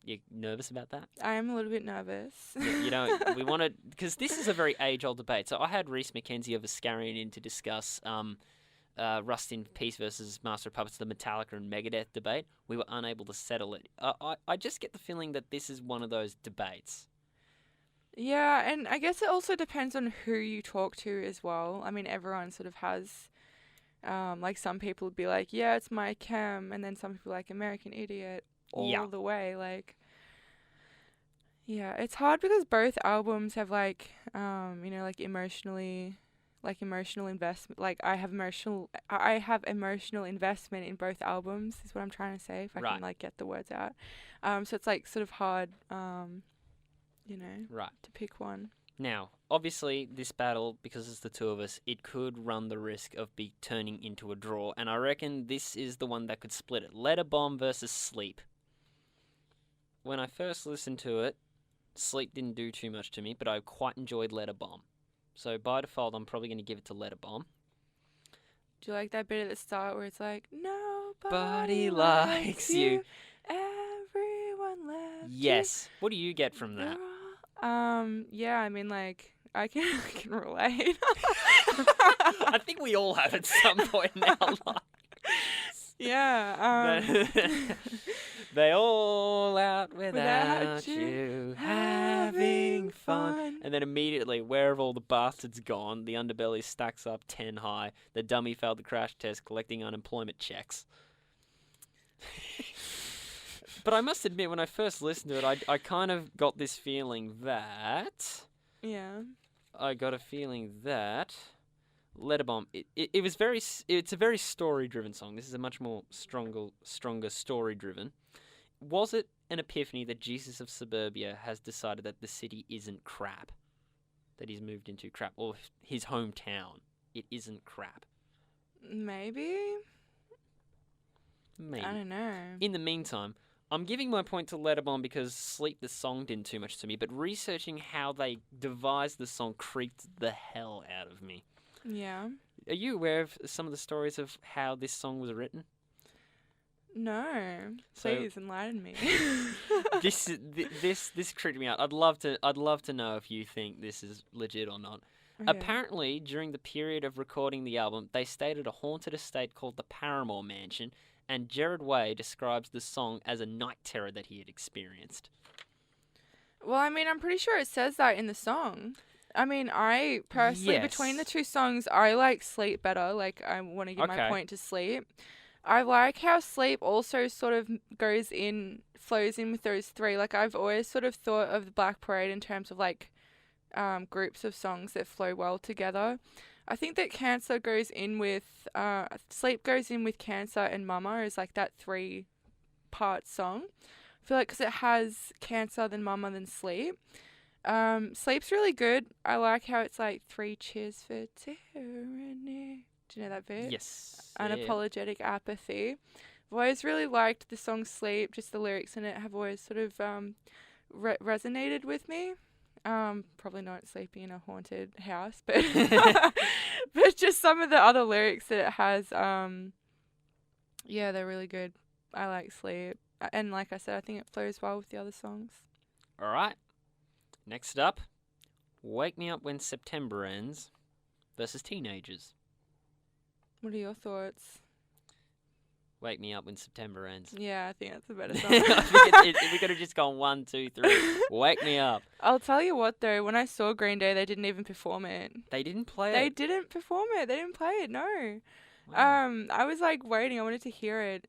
You nervous about that? I am a little bit nervous. You know, we want to, because this is a very age-old debate. So I had Reese McKenzie of Ascarian in to discuss Rust in Peace versus Master of Puppets, the Metallica and Megadeth debate. We were unable to settle it. I just get the feeling that this is one of those debates. Yeah, and I guess it also depends on who you talk to as well. I mean, everyone sort of has, like some people would be like, yeah, it's my chem, and then some people like American Idiot all Yeah. the way. Like, yeah, it's hard because both albums have like, like emotional investment. Like I have emotional investment in both albums. Is what I'm trying to say. If I Right. can like get the words out. So it's like sort of hard. Right. To pick one. Now, obviously, this battle, because it's the two of us, it could run the risk of turning into a draw, and I reckon this is the one that could split it. Letter Bomb versus Sleep. When I first listened to it, Sleep didn't do too much to me, but I quite enjoyed Letter Bomb. So by default, I'm probably going to give it to Letter Bomb. Do you like that bit at the start where it's like, nobody Body likes likes you. everyone left Yes. What do you get from you. that? Yeah, I mean, like, I can relate. I think we all have at some point in our life. Yeah, They all out without Without you, you having fun. fun. And then immediately, where have all the bastards gone? The underbelly stacks up 10 high. The dummy failed the crash test, collecting unemployment checks. But I must admit, when I first listened to it, I kind of got this feeling that... Yeah. I got a feeling that... Letterbomb, it's a very story-driven song. This is a much more stronger story-driven. Was it an epiphany that Jesus of Suburbia has decided that the city isn't crap? That he's moved into crap? Or his hometown, it isn't crap? Maybe. Maybe. I don't know. In the meantime, I'm giving my point to Letterbomb because Sleep the song didn't too much to me, but researching how they devised the song creeped the hell out of me. Yeah. Are you aware of some of the stories of how this song was written? No. So- Please enlighten me. This creeped me out. I'd love to know if you think this is legit or not. Okay. Apparently, during the period of recording the album, they stayed at a haunted estate called the Paramore Mansion, and Gerard Way describes the song as a night terror that he had experienced. Well, I mean, I'm pretty sure it says that in the song. I mean, I personally, Yes. between the two songs, I like Sleep better. Like, I want to give my Okay. point to Sleep. I like how Sleep also sort of flows in with those three. Like, I've always sort of thought of the Black Parade in terms of, like, groups of songs that flow well together. I think that Cancer goes in with, Sleep goes in with Cancer and Mama as, like, that 3-part song. I feel like because it has Cancer, then Mama, then Sleep. Sleep's really good. I like how it's like 3 cheers for tyranny. Do you know that bit? Yes. Unapologetic apathy. I've always really liked the song Sleep. Just the lyrics in it have always sort of resonated with me. Probably not sleeping in a haunted house, but but just some of the other lyrics that it has. Yeah, they're really good. I like Sleep, and like I said, I think it flows well with the other songs. All right. Next up, Wake Me Up When September Ends versus Teenagers. What are your thoughts? Wake Me Up When September Ends. Yeah, I think that's a better I song. think we could have just gone 1, 2, 3. Wake Me Up. I'll tell you what though, when I saw Green Day, they didn't even perform it. They didn't play They it. didn't perform it. They didn't play it. No. Wow. I was like waiting. I wanted to hear it.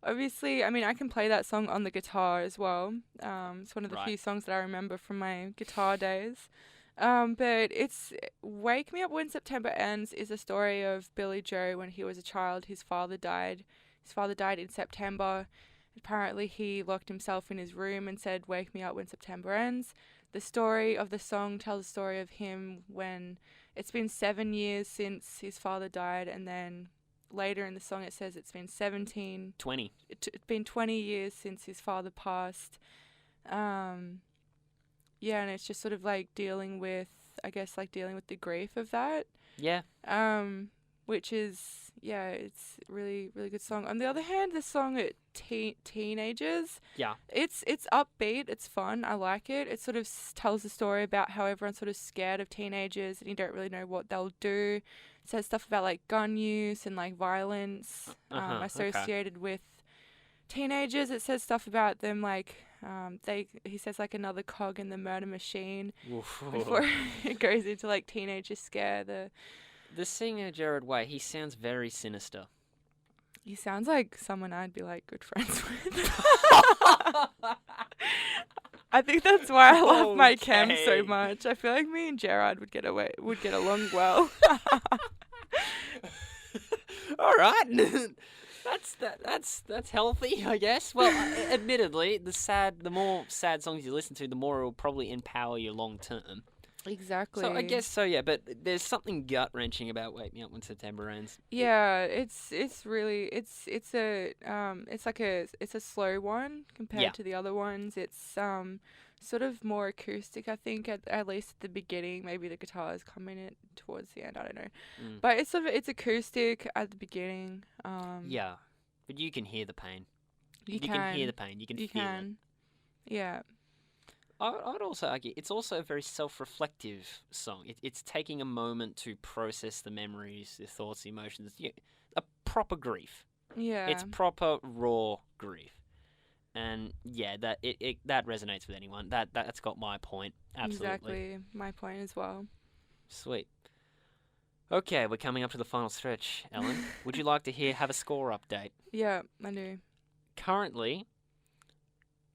Obviously, I mean, I can play that song on the guitar as well. It's one of the Right. few songs that I remember from my guitar days. But it's Wake Me Up When September Ends is a story of Billy Joe when he was a child. His father died. His father died in September. Apparently, he locked himself in his room and said, "Wake me up when September ends." The story of the song tells the story of him when it's been 7 years since his father died, and then later in the song it says it's been 20. It's been 20 years since his father passed. Yeah, and it's just sort of like dealing with, I guess, like dealing with the grief of that. Yeah. Which is, yeah, it's really, really good song. On the other hand, the song Teenagers, Yeah. it's upbeat, it's fun, I like it. It sort of tells the story about how everyone's sort of scared of teenagers and you don't really know what they'll do. It says stuff about like gun use and like violence associated with teenagers. It says stuff about them like he says like another cog in the murder machine before it goes into like teenager scare. The singer Gerard Way, he sounds very sinister. He sounds like someone I'd be like good friends with. I think that's why I love my Chem so much. I feel like me and Gerard would get along well. All right. That's healthy, I guess. Well, admittedly, the more sad songs you listen to, the more it will probably empower you long term. Exactly. So I guess so, yeah. But there's something gut wrenching about "Wake Me Up When September Ends." Yeah, it's really it's a slow one compared to the other ones. It's sort of more acoustic, I think, at least at the beginning. Maybe the guitars come in it towards the end. I don't know, but it's acoustic at the beginning. Yeah, but you can hear the pain. You can hear the pain. You can feel it. Yeah. I would also argue it's also a very self-reflective song. It's taking a moment to process the memories, the thoughts, the emotions. Yeah, a proper grief. Yeah. It's proper raw grief, and yeah, that resonates with anyone. That's got my point. Absolutely. Exactly, my point as well. Sweet. Okay, we're coming up to the final stretch, Ellen. Would you like to have a score update? Yeah, I do. Currently,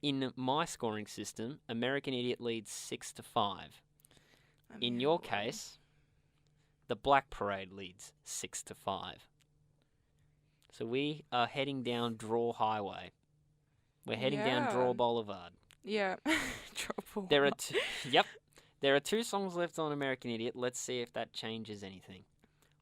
in my scoring system, American Idiot leads 6-5. In your case, the Black Parade leads 6-5. So we are heading down Draw Highway. We're heading down Draw Boulevard. Yeah, Draw Boulevard. There are 2 songs left on American Idiot. Let's see if that changes anything.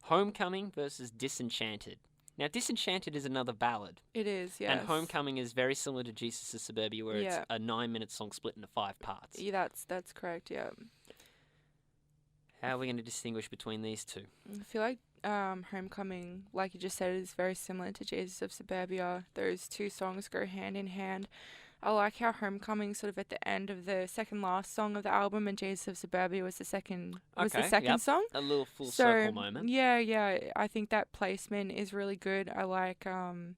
Homecoming versus Disenchanted. Now, Disenchanted is another ballad. It is, yes. And Homecoming is very similar to Jesus' Suburbia, where it's a 9-minute song split into 5 parts. Yeah, that's correct, yeah. How are we going to distinguish between these two? I feel like Homecoming, like you just said, is very similar to Jesus of Suburbia. Those 2 songs go hand in hand. I like how Homecoming sort of at the end of the second last song of the album, and Jesus of Suburbia was the second song. A little full circle moment. Yeah. I think that placement is really good. I like, I mean,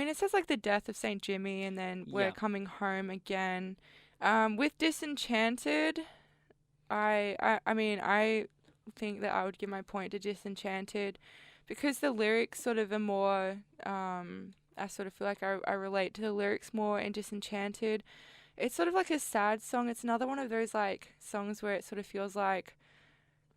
it says like the death of Saint Jimmy, and then we're coming home again. With Disenchanted, I think that I would give my point to Disenchanted because the lyrics sort of are more, I sort of feel like I relate to the lyrics more in Disenchanted. It's sort of like a sad song. It's another one of those like songs where it sort of feels like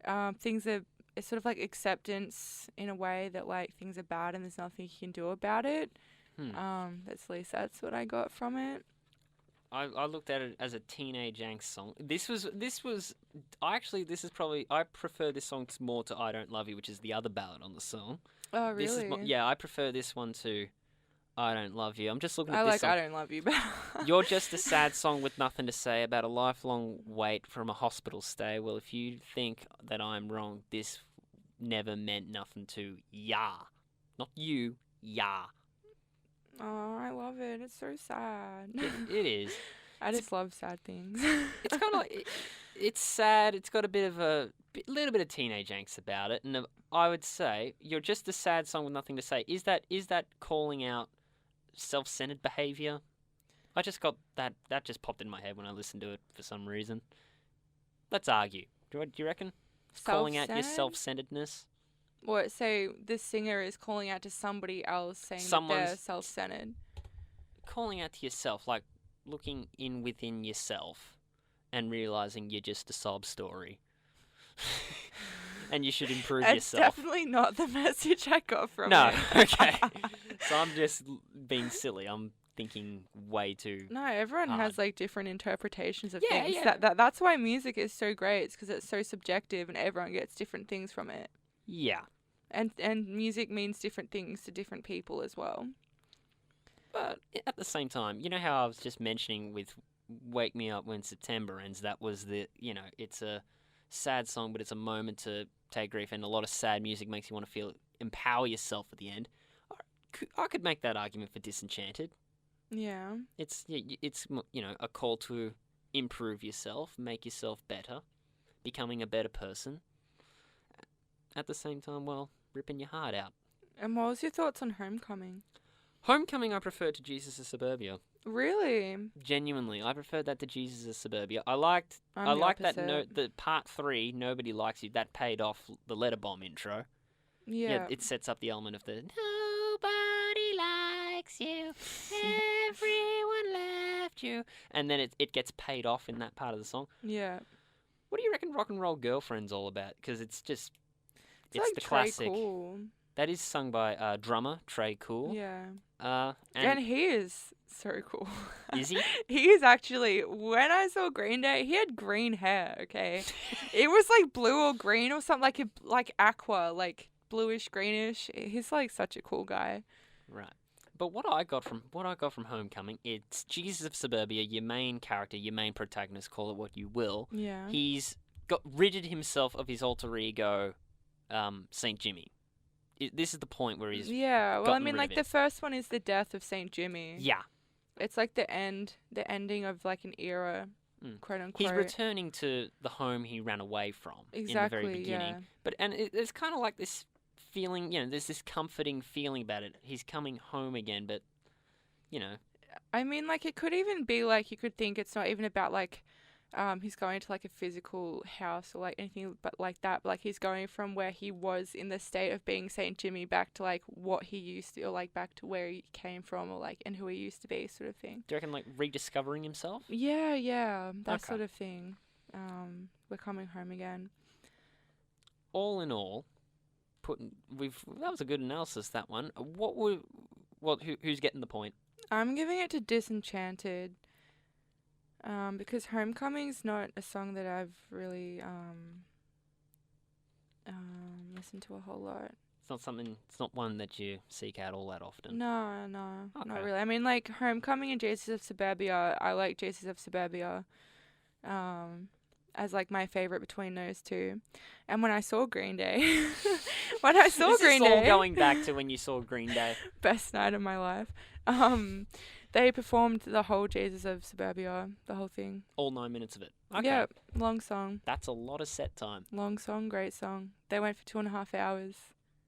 it's sort of like acceptance in a way that like things are bad and there's nothing you can do about it. At least that's what I got from it. I looked at it as a teenage angst song. I prefer this song more to I Don't Love You, which is the other ballad on the song. Oh, really? I prefer this one to I Don't Love You. I'm just looking at this song. I Don't Love You better. You're just a sad song with nothing to say about a lifelong wait from a hospital stay. Well, if you think that I'm wrong, this never meant nothing to ya. Not you, ya. Oh, I love it. It's so sad. It is. I just love sad things. It's kind of like it's sad. It's got a bit of a little bit of teenage angst about it, and I would say you're just a sad song with nothing to say. Is that calling out self-centered behavior? I just got that just popped in my head when I listened to it for some reason. Let's argue. Do you reckon? Calling out your Self-centered? self-centeredness? What? So this singer is calling out to somebody else, saying that they're Someone's self-centered. calling out to yourself, like looking in within yourself and realizing you're just a sob story. And you should improve It's yourself. definitely not the message I got from No, it. okay. So I'm just being silly. I'm thinking way too. No, everyone hard. has like different interpretations of Yeah, things. yeah. That's why music is so great. It's because it's so subjective and everyone gets different things from it. Yeah. And music means different things to different people as well. But at the same time, you know how I was just mentioning with Wake Me Up When September Ends, that was it's a sad song, but it's a moment to take grief, and a lot of sad music makes you want to empower yourself at the end. I could make that argument for Disenchanted. Yeah. It's a call to improve yourself, make yourself better, becoming a better person. At the same time, well, ripping your heart out. And what was your thoughts on Homecoming? Homecoming I preferred to Jesus of Suburbia. Really? Genuinely, I preferred that to Jesus of Suburbia. I liked I'm the that opposite. the part 3, Nobody Likes You, that paid off the letter bomb intro. Yeah. It sets up the element of the nobody likes you, everyone left you, and then it gets paid off in that part of the song. Yeah. What do you reckon Rock and Roll Girlfriend's all about? Because it's just It's like the Trey classic. Cool. That is sung by drummer Trey Cool. Yeah. And And he is so cool. is he? He is actually, when I saw Green Day, he had green hair, okay? It was like blue or green or something, like aqua, like bluish, greenish. He's like such a cool guy. Right. But what I got from Homecoming, it's Jesus of Suburbia, your main character, your main protagonist, call it what you will. Yeah. He's got ridded himself of his alter ego, Saint Jimmy. This is the point where he's Yeah, well, I gotten mean, rid like of the it. first one is the death of Saint Jimmy. Yeah. It's like the ending of like an era, quote unquote. He's returning to the home he ran away from in the Exactly, very beginning. yeah. But it's kind of like this feeling, there's this comforting feeling about it. He's coming home again, but I mean, like, it could even be like, you could think it's not even about like he's going to like a physical house or like anything but like that, but like he's going from where he was in the state of being Saint Jimmy back to like what he used to, or like back to where he came from, or like and who he used to be, sort of thing. do you reckon like rediscovering himself? Yeah, that Okay. sort of thing. We're coming home again. All in all, that was a good analysis, that one. Who's getting the point? I'm giving it to Disenchanted. Because Homecoming's not a song that I've really listened to a whole lot. It's not one that you seek out all that often. No, Okay. not really. I mean, like Homecoming and Jesus of Suburbia, I like Jesus of Suburbia as like my favorite between those two. And when I saw Green Day, This is all going back to when you saw Green Day. best night of my life. They performed the whole Jesus of Suburbia, the whole thing. All 9 minutes of it. Okay. Yeah, long song. That's a lot of set time. Long song, great song. They went for 2.5 hours.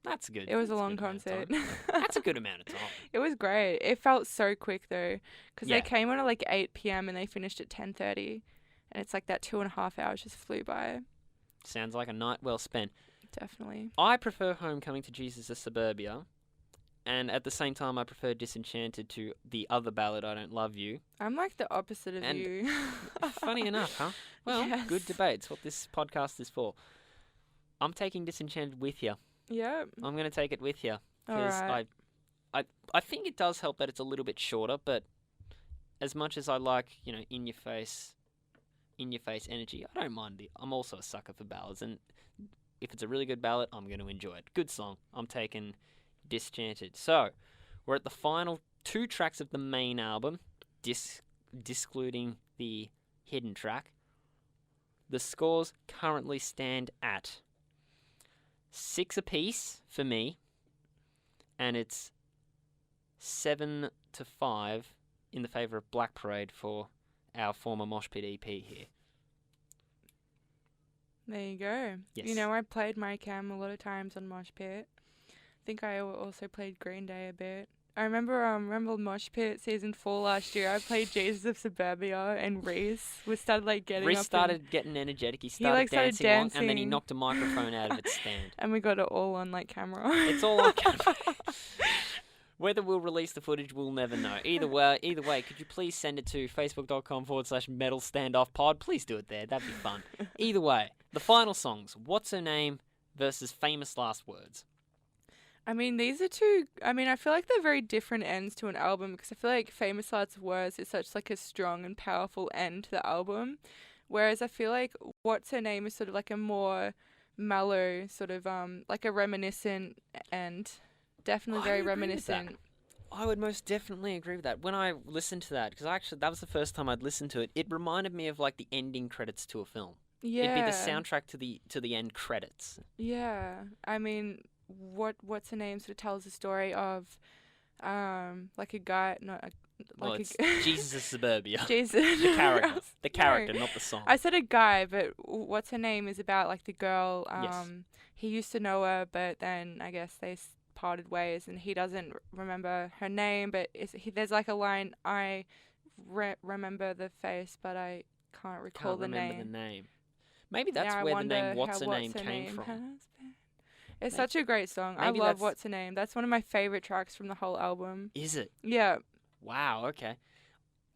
That's good. It was That's a long good amount of concert. time. That's a good amount of time. It was great. It felt so quick though, because Yeah. they came on at like 8 p.m. and they finished at 10:30, and it's like that 2.5 hours just flew by. Sounds like a night well spent. Definitely. I prefer Homecoming to Jesus of Suburbia, and at the same time I prefer Disenchanted to the other ballad, I Don't Love You. I'm like the opposite of And you. Funny enough, huh? Well, Yes. good debates. What this podcast is for. I'm taking Disenchanted with you. Yep. I'm going to take it with you. All Because right. I think it does help that it's a little bit shorter, but as much as I like, in your face energy, I don't mind I'm also a sucker for ballads, and if it's a really good ballad, I'm going to enjoy it. Good song. I'm taking Disenchanted. So, we're at the final 2 tracks of the main album, discluding the hidden track. The scores currently stand at 6 apiece for me, and it's 7-5 in the favour of Black Parade for our former Mosh Pit EP here. There you go. Yes. You know, I played My Cam a lot of times on Mosh Pit. I think I also played Green Day a bit. I remember Mosh Pit season 4 last year. I played Jesus of Suburbia, and Reese started like getting Reese up. started getting energetic. He Started dancing along, and then he dancing. knocked a microphone out of its stand. And we got it all on like camera. It's all on camera. Whether we'll release the footage, we'll never know. Either way, could you please send it to facebook.com/Metal Standoff Pod? Please do it there. That'd be fun. Either way, the final songs. What's Her Name versus Famous Last Words. I mean, these are two. I mean, I feel like they're very different ends to an album, because I feel like Famous Last Words is such like a strong and powerful end to the album, whereas I feel like What's Her Name is sort of like a more mellow, sort of like a reminiscent end. Definitely very reminiscent. I would most definitely agree with that. When I listened to that, because that was the first time I'd listened to it, it reminded me of like the ending credits to a film. Yeah. It'd be the soundtrack to the end credits. Yeah. I mean, What's Her Name sort of tells the story of like a guy, It's Jesus of Suburbia. Jesus. The character, not the song. I said a guy, but What's Her Name is about like the girl. Yes. He used to know her, but then I guess they parted ways, and he doesn't remember her name. But there's like a line: I remember the face, but I can't recall the name. The name. Maybe that's where the name What's Her Name came from. It's such a great song. I love What's Her Name. That's one of my favorite tracks from the whole album. Is it? Yeah. Wow, okay.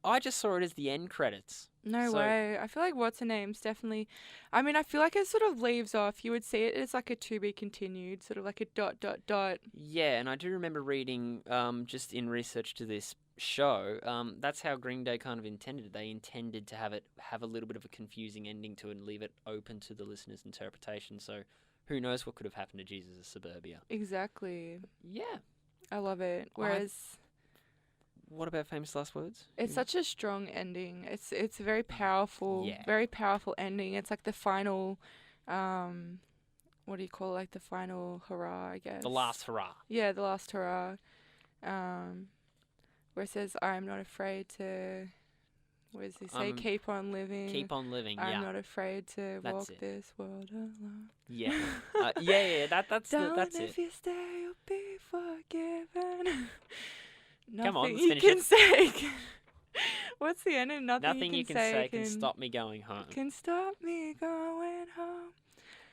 I just saw it as the end credits. No way. I feel like What's Her Name's definitely... I mean, I feel like it sort of leaves off. You would see it as like a to be continued, sort of like a ... Yeah, and I do remember reading, just in research to this show, that's how Green Day kind of intended it. They intended to have a little bit of a confusing ending to it and leave it open to the listener's interpretation. So who knows what could have happened to Jesus of Suburbia. Exactly. Yeah. I love it. Whereas... What about Famous Last Words? It's such a strong ending. It's a very powerful, Yeah. very powerful ending. It's like the final, what do you call it? Like the final hurrah, I guess. The last hurrah. Yeah, the last hurrah. Where it says, I'm not afraid to, what does he say? Keep on living. Keep on living, I'm yeah. not afraid to That's walk it. this world alone. Yeah. That's If it. you stay, you'll be forgiven. Come on, Nothing let's you finish can say. What's the end? Nothing you can say can stop me going home. Can stop me going home.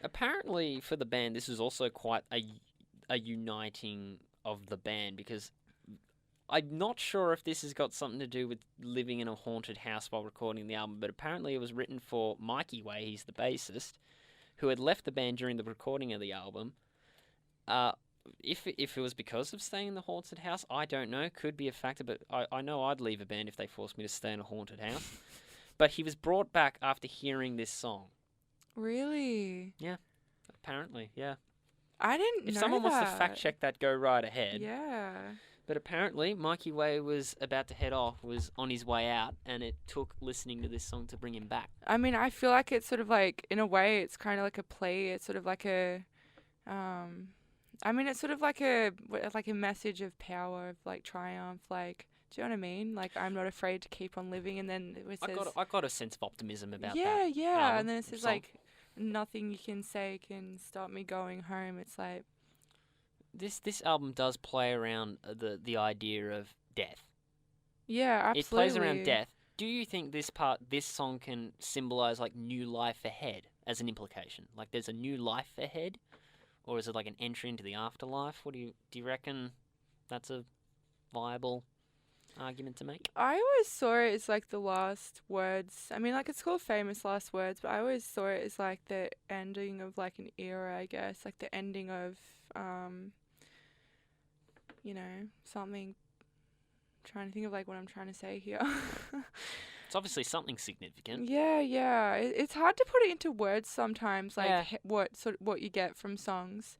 Apparently, for the band, this is also quite a uniting of the band, because I'm not sure if this has got something to do with living in a haunted house while recording the album, but apparently it was written for Mikey Way, he's the bassist, who had left the band during the recording of the album. If it was because of staying in the haunted house, I don't know. Could be a factor, but I know I'd leave a band if they forced me to stay in a haunted house. But he was brought back after hearing this song. Really? Yeah. Apparently, yeah. I didn't know If someone wants to fact check that, go right ahead. Yeah. But apparently, Mikey Way was about to head off, was on his way out, and it took listening to this song to bring him back. I mean, I feel like it's sort of like, in a way, it's kind of like a plea. It's sort of like a, I mean, it's sort of like a message of power, of like triumph, like, do you know what I mean? Like, I'm not afraid to keep on living, and then it says... I got a sense of optimism about that. Yeah, and then it says, like, nothing you can say can stop me going home. It's like... This album does play around the idea of death. Yeah, absolutely. It plays around death. Do you think this song can symbolize, like, new life ahead as an implication? Like, there's a new life ahead? Or is it like an entry into the afterlife? What do you reckon that's a viable argument to make? I always saw it as like the last words. I mean, like, it's called Famous Last Words, but I always saw it as like the ending of like an era, I guess. Like the ending of, something. I'm trying to think of like what I'm trying to say here. It's obviously something significant. Yeah. It's hard to put it into words sometimes, like Yeah. what you get from songs.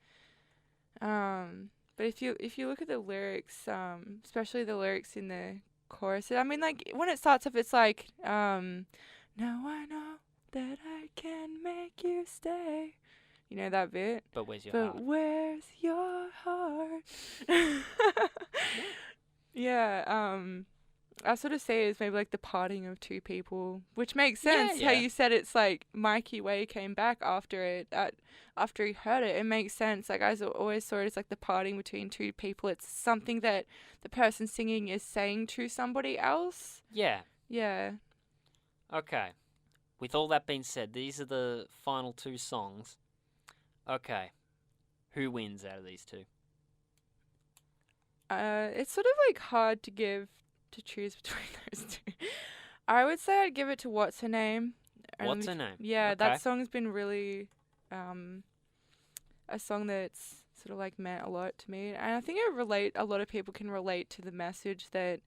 But if you look at the lyrics, especially the lyrics in the chorus, I mean, like when it starts off, it's like, now I know that I can make you stay. You know that bit? But where's your heart? But where's your heart? Yeah. I sort of see it as maybe like the parting of two people, which makes Yeah, sense. yeah. How you said it's like Mikey Way came back after it, after he heard it. It makes sense. Like always saw it as like the parting between two people. It's something that the person singing is saying to somebody else. Yeah. Yeah. Okay. With all that being said, these are the final two songs. Okay. Who wins out of these two? It's sort of like hard to choose between those two. I would say I'd give it to What's Her Name. What's Her Name? Yeah, Okay. that song's been really a song that's sort of like meant a lot to me, and I think a lot of people can relate to the message that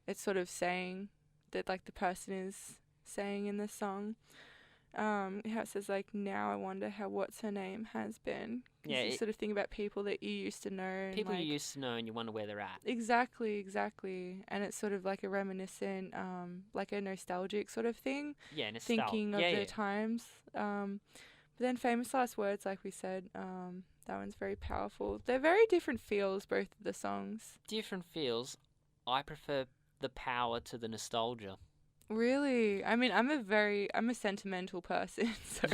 it's sort of saying, that like the person is saying in the song. How it says like, now I wonder how What's Her Name has been. 'Cause Yeah, you sort of think about people that you used to know. And people like, you used to know and you wonder where they're at. Exactly. And it's sort of like a reminiscent, like a nostalgic sort of thing. Yeah, nostalgia. Thinking of the times. But then Famous Last Words, like we said, that one's very powerful. They're very different feels, both of the songs. Different feels. I prefer the power to the nostalgia. Really? I mean, I'm a sentimental person, so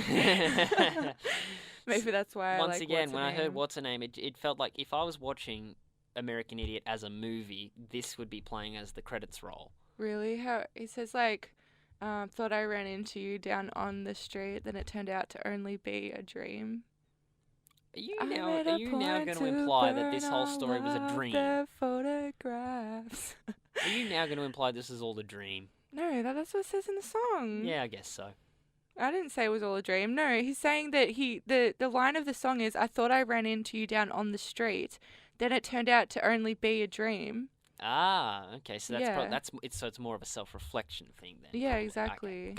maybe that's why Once I like again, What's when Her I heard Name. What's Her Name, it felt like if I was watching American Idiot as a movie, this would be playing as the credits roll. Really? How it says like, thought I ran into you down on the street, then it turned out to only be a dream. Are you I now made a going point to imply that burn this whole all story was a of dream? their photographs. Are you now going to imply this is all a dream? No, that's what it says in the song. Yeah, I guess so. I didn't say it was all a dream. No, he's saying that the line of the song is, I thought I ran into you down on the street, then it turned out to only be a dream. Ah, okay. So that's Yeah. it's more of a self-reflection thing then. Yeah, probably. exactly. Okay.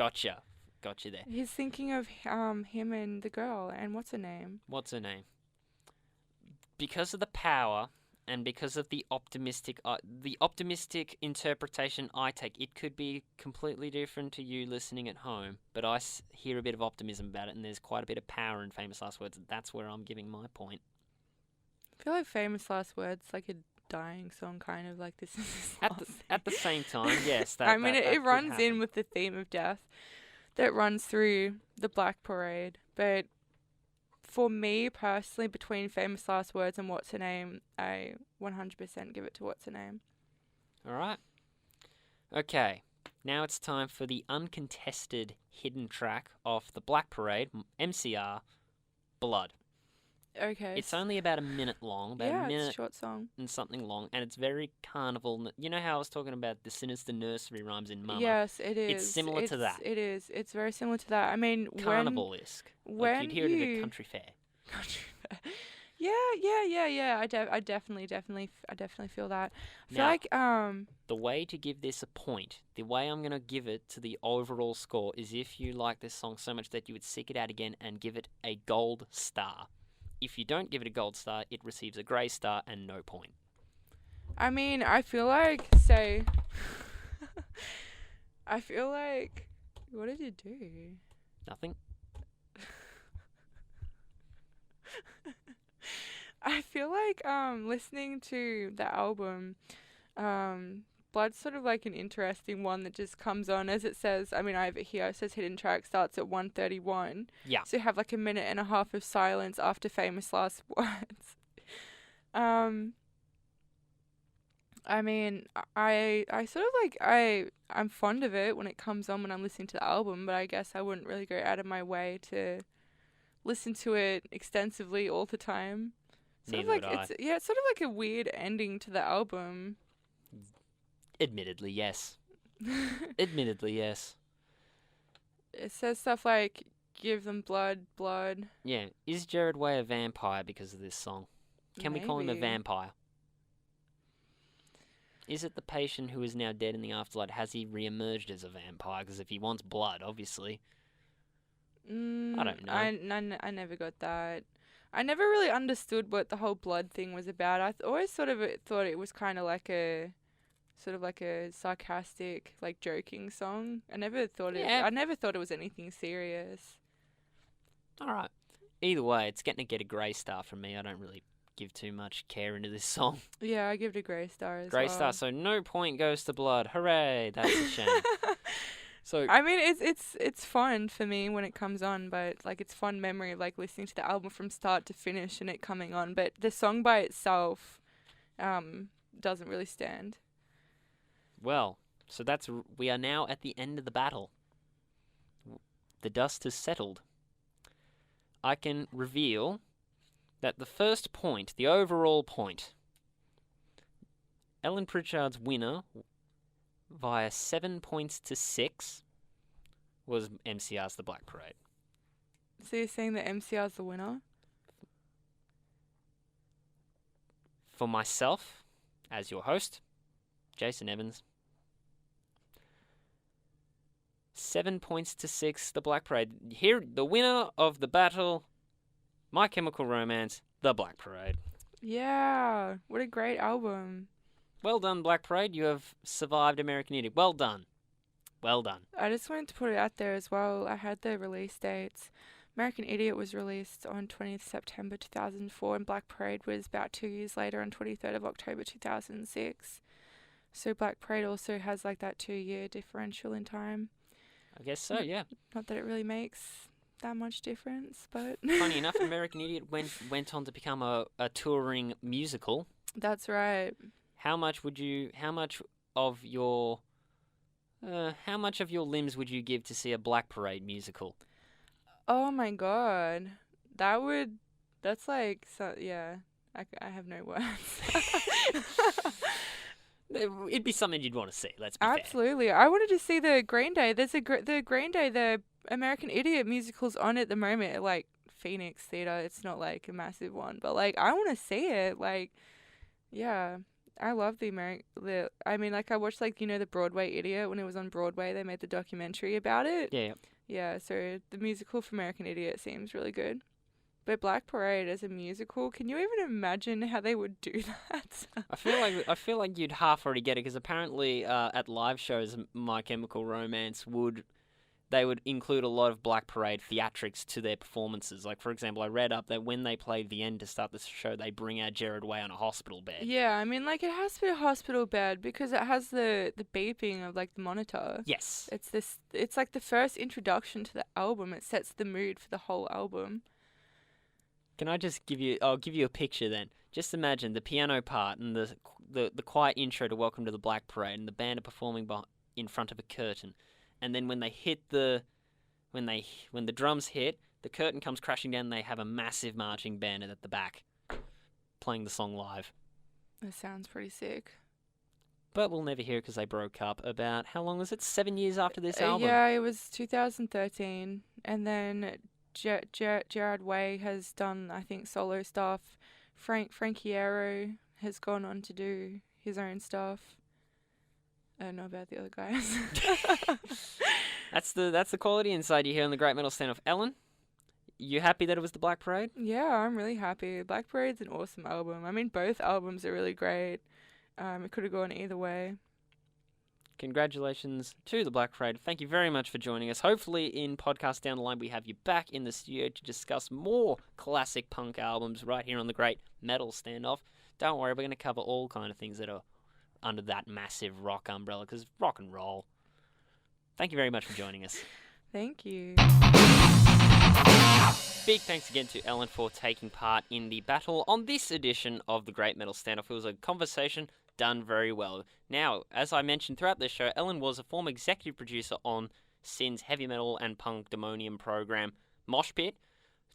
Gotcha there. He's thinking of him and the girl, and what's her name? What's her name? Because of the power and because of the optimistic interpretation I take, it could be completely different to you listening at home. But I hear a bit of optimism about it, and there's quite a bit of power in Famous Last Words. That's where I'm giving my point. I feel like Famous Last Words like a dying song, kind of like this is At the same time, yes. I mean, that it could runs happen. in with the theme of death that runs through the Black Parade. But for me personally, between Famous Last Words and What's Her Name, I 100% give it to What's Her Name. All right. Okay. Now it's time for the uncontested hidden track of the Black Parade, MCR, Blood. Okay. It's only about a minute long, about a it's a minute short song. and something long, and it's very carnival. You know how I was talking about the sinister nursery rhymes in Mama? Yes, it is. It's similar to that. It is. It's very similar to that. I mean, Carnival-esque. when Like you'd hear it at a country fair. Yeah. I definitely feel that. I feel Now, like the way to give this a point, the way I'm going to give it to the overall score is if you like this song so much that you would seek it out again and give it a gold star. If you don't give it a gold star, it receives a grey star and no point. I mean, I feel like what did you do? Nothing? I feel like listening to the album, Blood's sort of like an interesting one that just comes on as it says. I mean, over here it says hidden track starts at 1:31. Yeah. So you have like a minute and a half of silence after Famous Last Words. I mean, I sort of like I'm fond of it when it comes on when I'm listening to the album, but I guess I wouldn't really go out of my way to listen to it extensively all the time. Sort Neither of like would I. it's sort of like a weird ending to the album. Admittedly, yes. Admittedly, yes. It says stuff like give them blood. Yeah. Is Jared Way a vampire because of this song? Can we call him a Maybe. vampire? Is it the patient who is now dead in the afterlife? Has he re-emerged as a vampire? Because if he wants blood, obviously. I don't know. I never got that. I never really understood what the whole blood thing was about. I always sort of thought it was kind of like a sarcastic, like joking song. I never thought it was anything serious. All right. Either way, it's getting to get a grey star from me. I don't really give too much care into this song. Yeah, I give it a grey star as Grey well. star, so no point goes to Blood. Hooray! That's a shame. So I mean, it's fun for me when it comes on, but like it's fun memory of like listening to the album from start to finish and it coming on. But the song by itself, doesn't really stand. well, so we are now at the end of the battle. The dust has settled. I can reveal that the first point, the overall point, Ellen Pritchard's winner via 7 points to 6 was MCR's The Black Parade. So you're saying that MCR's the winner? For myself, as your host, Jason Evans, 7 points to 6, The Black Parade. Here, the winner of the battle, My Chemical Romance, The Black Parade. Yeah, what a great album. Well done, Black Parade. You have survived American Idiot. Well done. Well done. I just wanted to put it out there as well. I had the release dates. American Idiot was released on 20th September 2004 and Black Parade was about 2 years later on 23rd of October 2006. So Black Parade also has like that 2-year differential in time. I guess so, yeah. Not that it really makes that much difference, but Funny enough, American Idiot went on to become a touring musical. that's right. How much of your limbs would you give to see a Black Parade musical? Oh my god. That's like, so, yeah. I have no words. It'd be something you'd want to see, let's be fair. Absolutely. I wanted to see the Green Day. There's the Green Day, the American Idiot musical's on at the moment at like Phoenix Theatre. It's not like a massive one, but like I want to see it. Like, yeah. I love I mean, like I watched like, the Broadway Idiot when it was on Broadway. They made the documentary about it. Yeah. Yeah, so the musical for American Idiot seems really good. But Black Parade as a musical, can you even imagine how they would do that? I feel like you'd half already get it because apparently at live shows, My Chemical Romance would include a lot of Black Parade theatrics to their performances. Like, for example, I read up that when they played the end to start the show, they bring out Jared Way on a hospital bed. Yeah, I mean, like, it has to be a hospital bed because it has the beeping of, like, the monitor. Yes. It's like the first introduction to the album. It sets the mood for the whole album. Can I just I'll give you a picture then. Just imagine the piano part and the quiet intro to Welcome to the Black Parade and the band are performing in front of a curtain. And then when they hit when the drums hit, the curtain comes crashing down and they have a massive marching band at the back playing the song live. That sounds pretty sick. But we'll never hear it because they broke up about, how long was it? 7 years after this album? Yeah, it was 2013. And then Jared Way has done, I think, solo stuff. Frankie Aero has gone on to do his own stuff. I don't know about the other guys. That's the quality insight you hear on the Great Metal Standoff. Ellen, you happy that it was the Black Parade? Yeah, I'm really happy. Black Parade's an awesome album. I mean, both albums are really great. It could have gone either way. Congratulations to the Black Parade. Thank you very much for joining us. Hopefully in podcast down the line we have you back in the studio to discuss more classic punk albums right here on the Great Metal Standoff. Don't worry, we're going to cover all kind of things that are under that massive rock umbrella, because rock and roll. Thank you very much for joining us. Thank you. Big thanks again to Ellen for taking part in the battle on this edition of the Great Metal Standoff. It was a conversation done very well. Now, as I mentioned throughout this show, Ellen was a former executive producer on Sin's heavy metal and punk demonium program, Mosh Pit.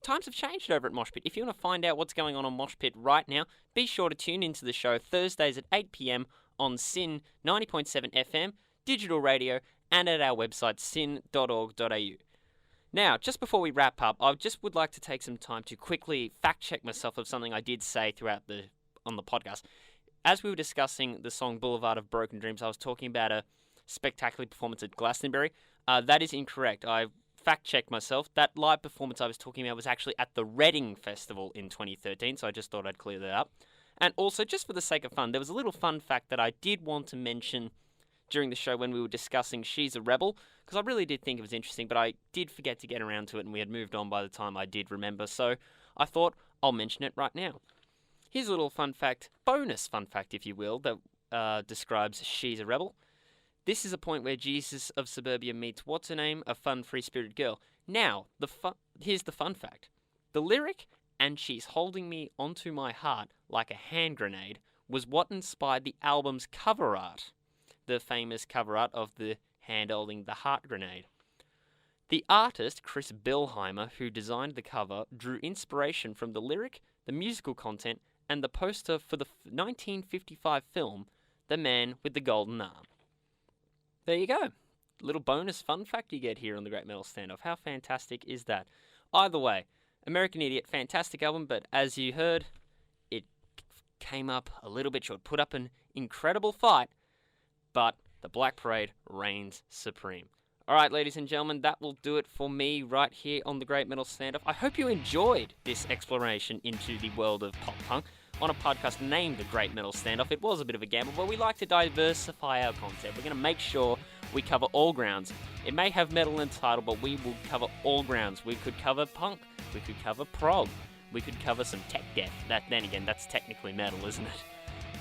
Times have changed over at Mosh Pit. If you want to find out what's going on Mosh Pit right now, be sure to tune into the show Thursdays at 8 p.m. on Sin 90.7 FM, digital radio, and at our website sin.org.au. Now, just before we wrap up, I just would like to take some time to quickly fact-check myself of something I did say on the podcast. As we were discussing the song Boulevard of Broken Dreams, I was talking about a spectacular performance at Glastonbury. That is incorrect. I fact-checked myself. That live performance I was talking about was actually at the Reading Festival in 2013, so I just thought I'd clear that up. And also, just for the sake of fun, there was a little fun fact that I did want to mention during the show when we were discussing She's a Rebel, because I really did think it was interesting, but I did forget to get around to it, and we had moved on by the time I did remember, so I thought I'll mention it right now. Here's a little fun fact, bonus fun fact, if you will, that describes She's a Rebel. This is a point where Jesus of Suburbia meets what's-her-name, a fun, free-spirited girl. Now, here's the fun fact. The lyric, "and she's holding me onto my heart like a hand grenade," was what inspired the album's cover art, the famous cover art of the hand holding the heart grenade. The artist, Chris Bilheimer, who designed the cover, drew inspiration from the lyric, the musical content, and the poster for the 1955 film, The Man with the Golden Arm. There you go. Little bonus fun fact you get here on the Great Metal Standoff. How fantastic is that? Either way, American Idiot, fantastic album, but as you heard, it came up a little bit short. Put up an incredible fight, but the Black Parade reigns supreme. Alright, ladies and gentlemen, that will do it for me right here on the Great Metal Standoff. I hope you enjoyed this exploration into the world of pop punk on a podcast named The Great Metal Standoff. It was a bit of a gamble, but we like to diversify our content. We're going to make sure we cover all grounds. It may have metal in the title, but we will cover all grounds. We could cover punk, we could cover prog, we could cover some tech death. Then again, that's technically metal, isn't it?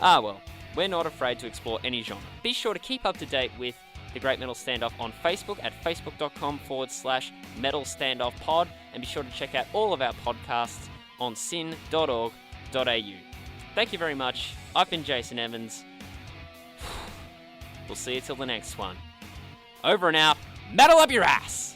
Ah well, we're not afraid to explore any genre. Be sure to keep up to date with The Great Metal Standoff on Facebook at facebook.com/Metal Standoff Pod, and be sure to check out all of our podcasts on sin.org.au. Thank you very much. I've been Jason Evans. We'll see you till the next one. Over and out. Metal up your ass!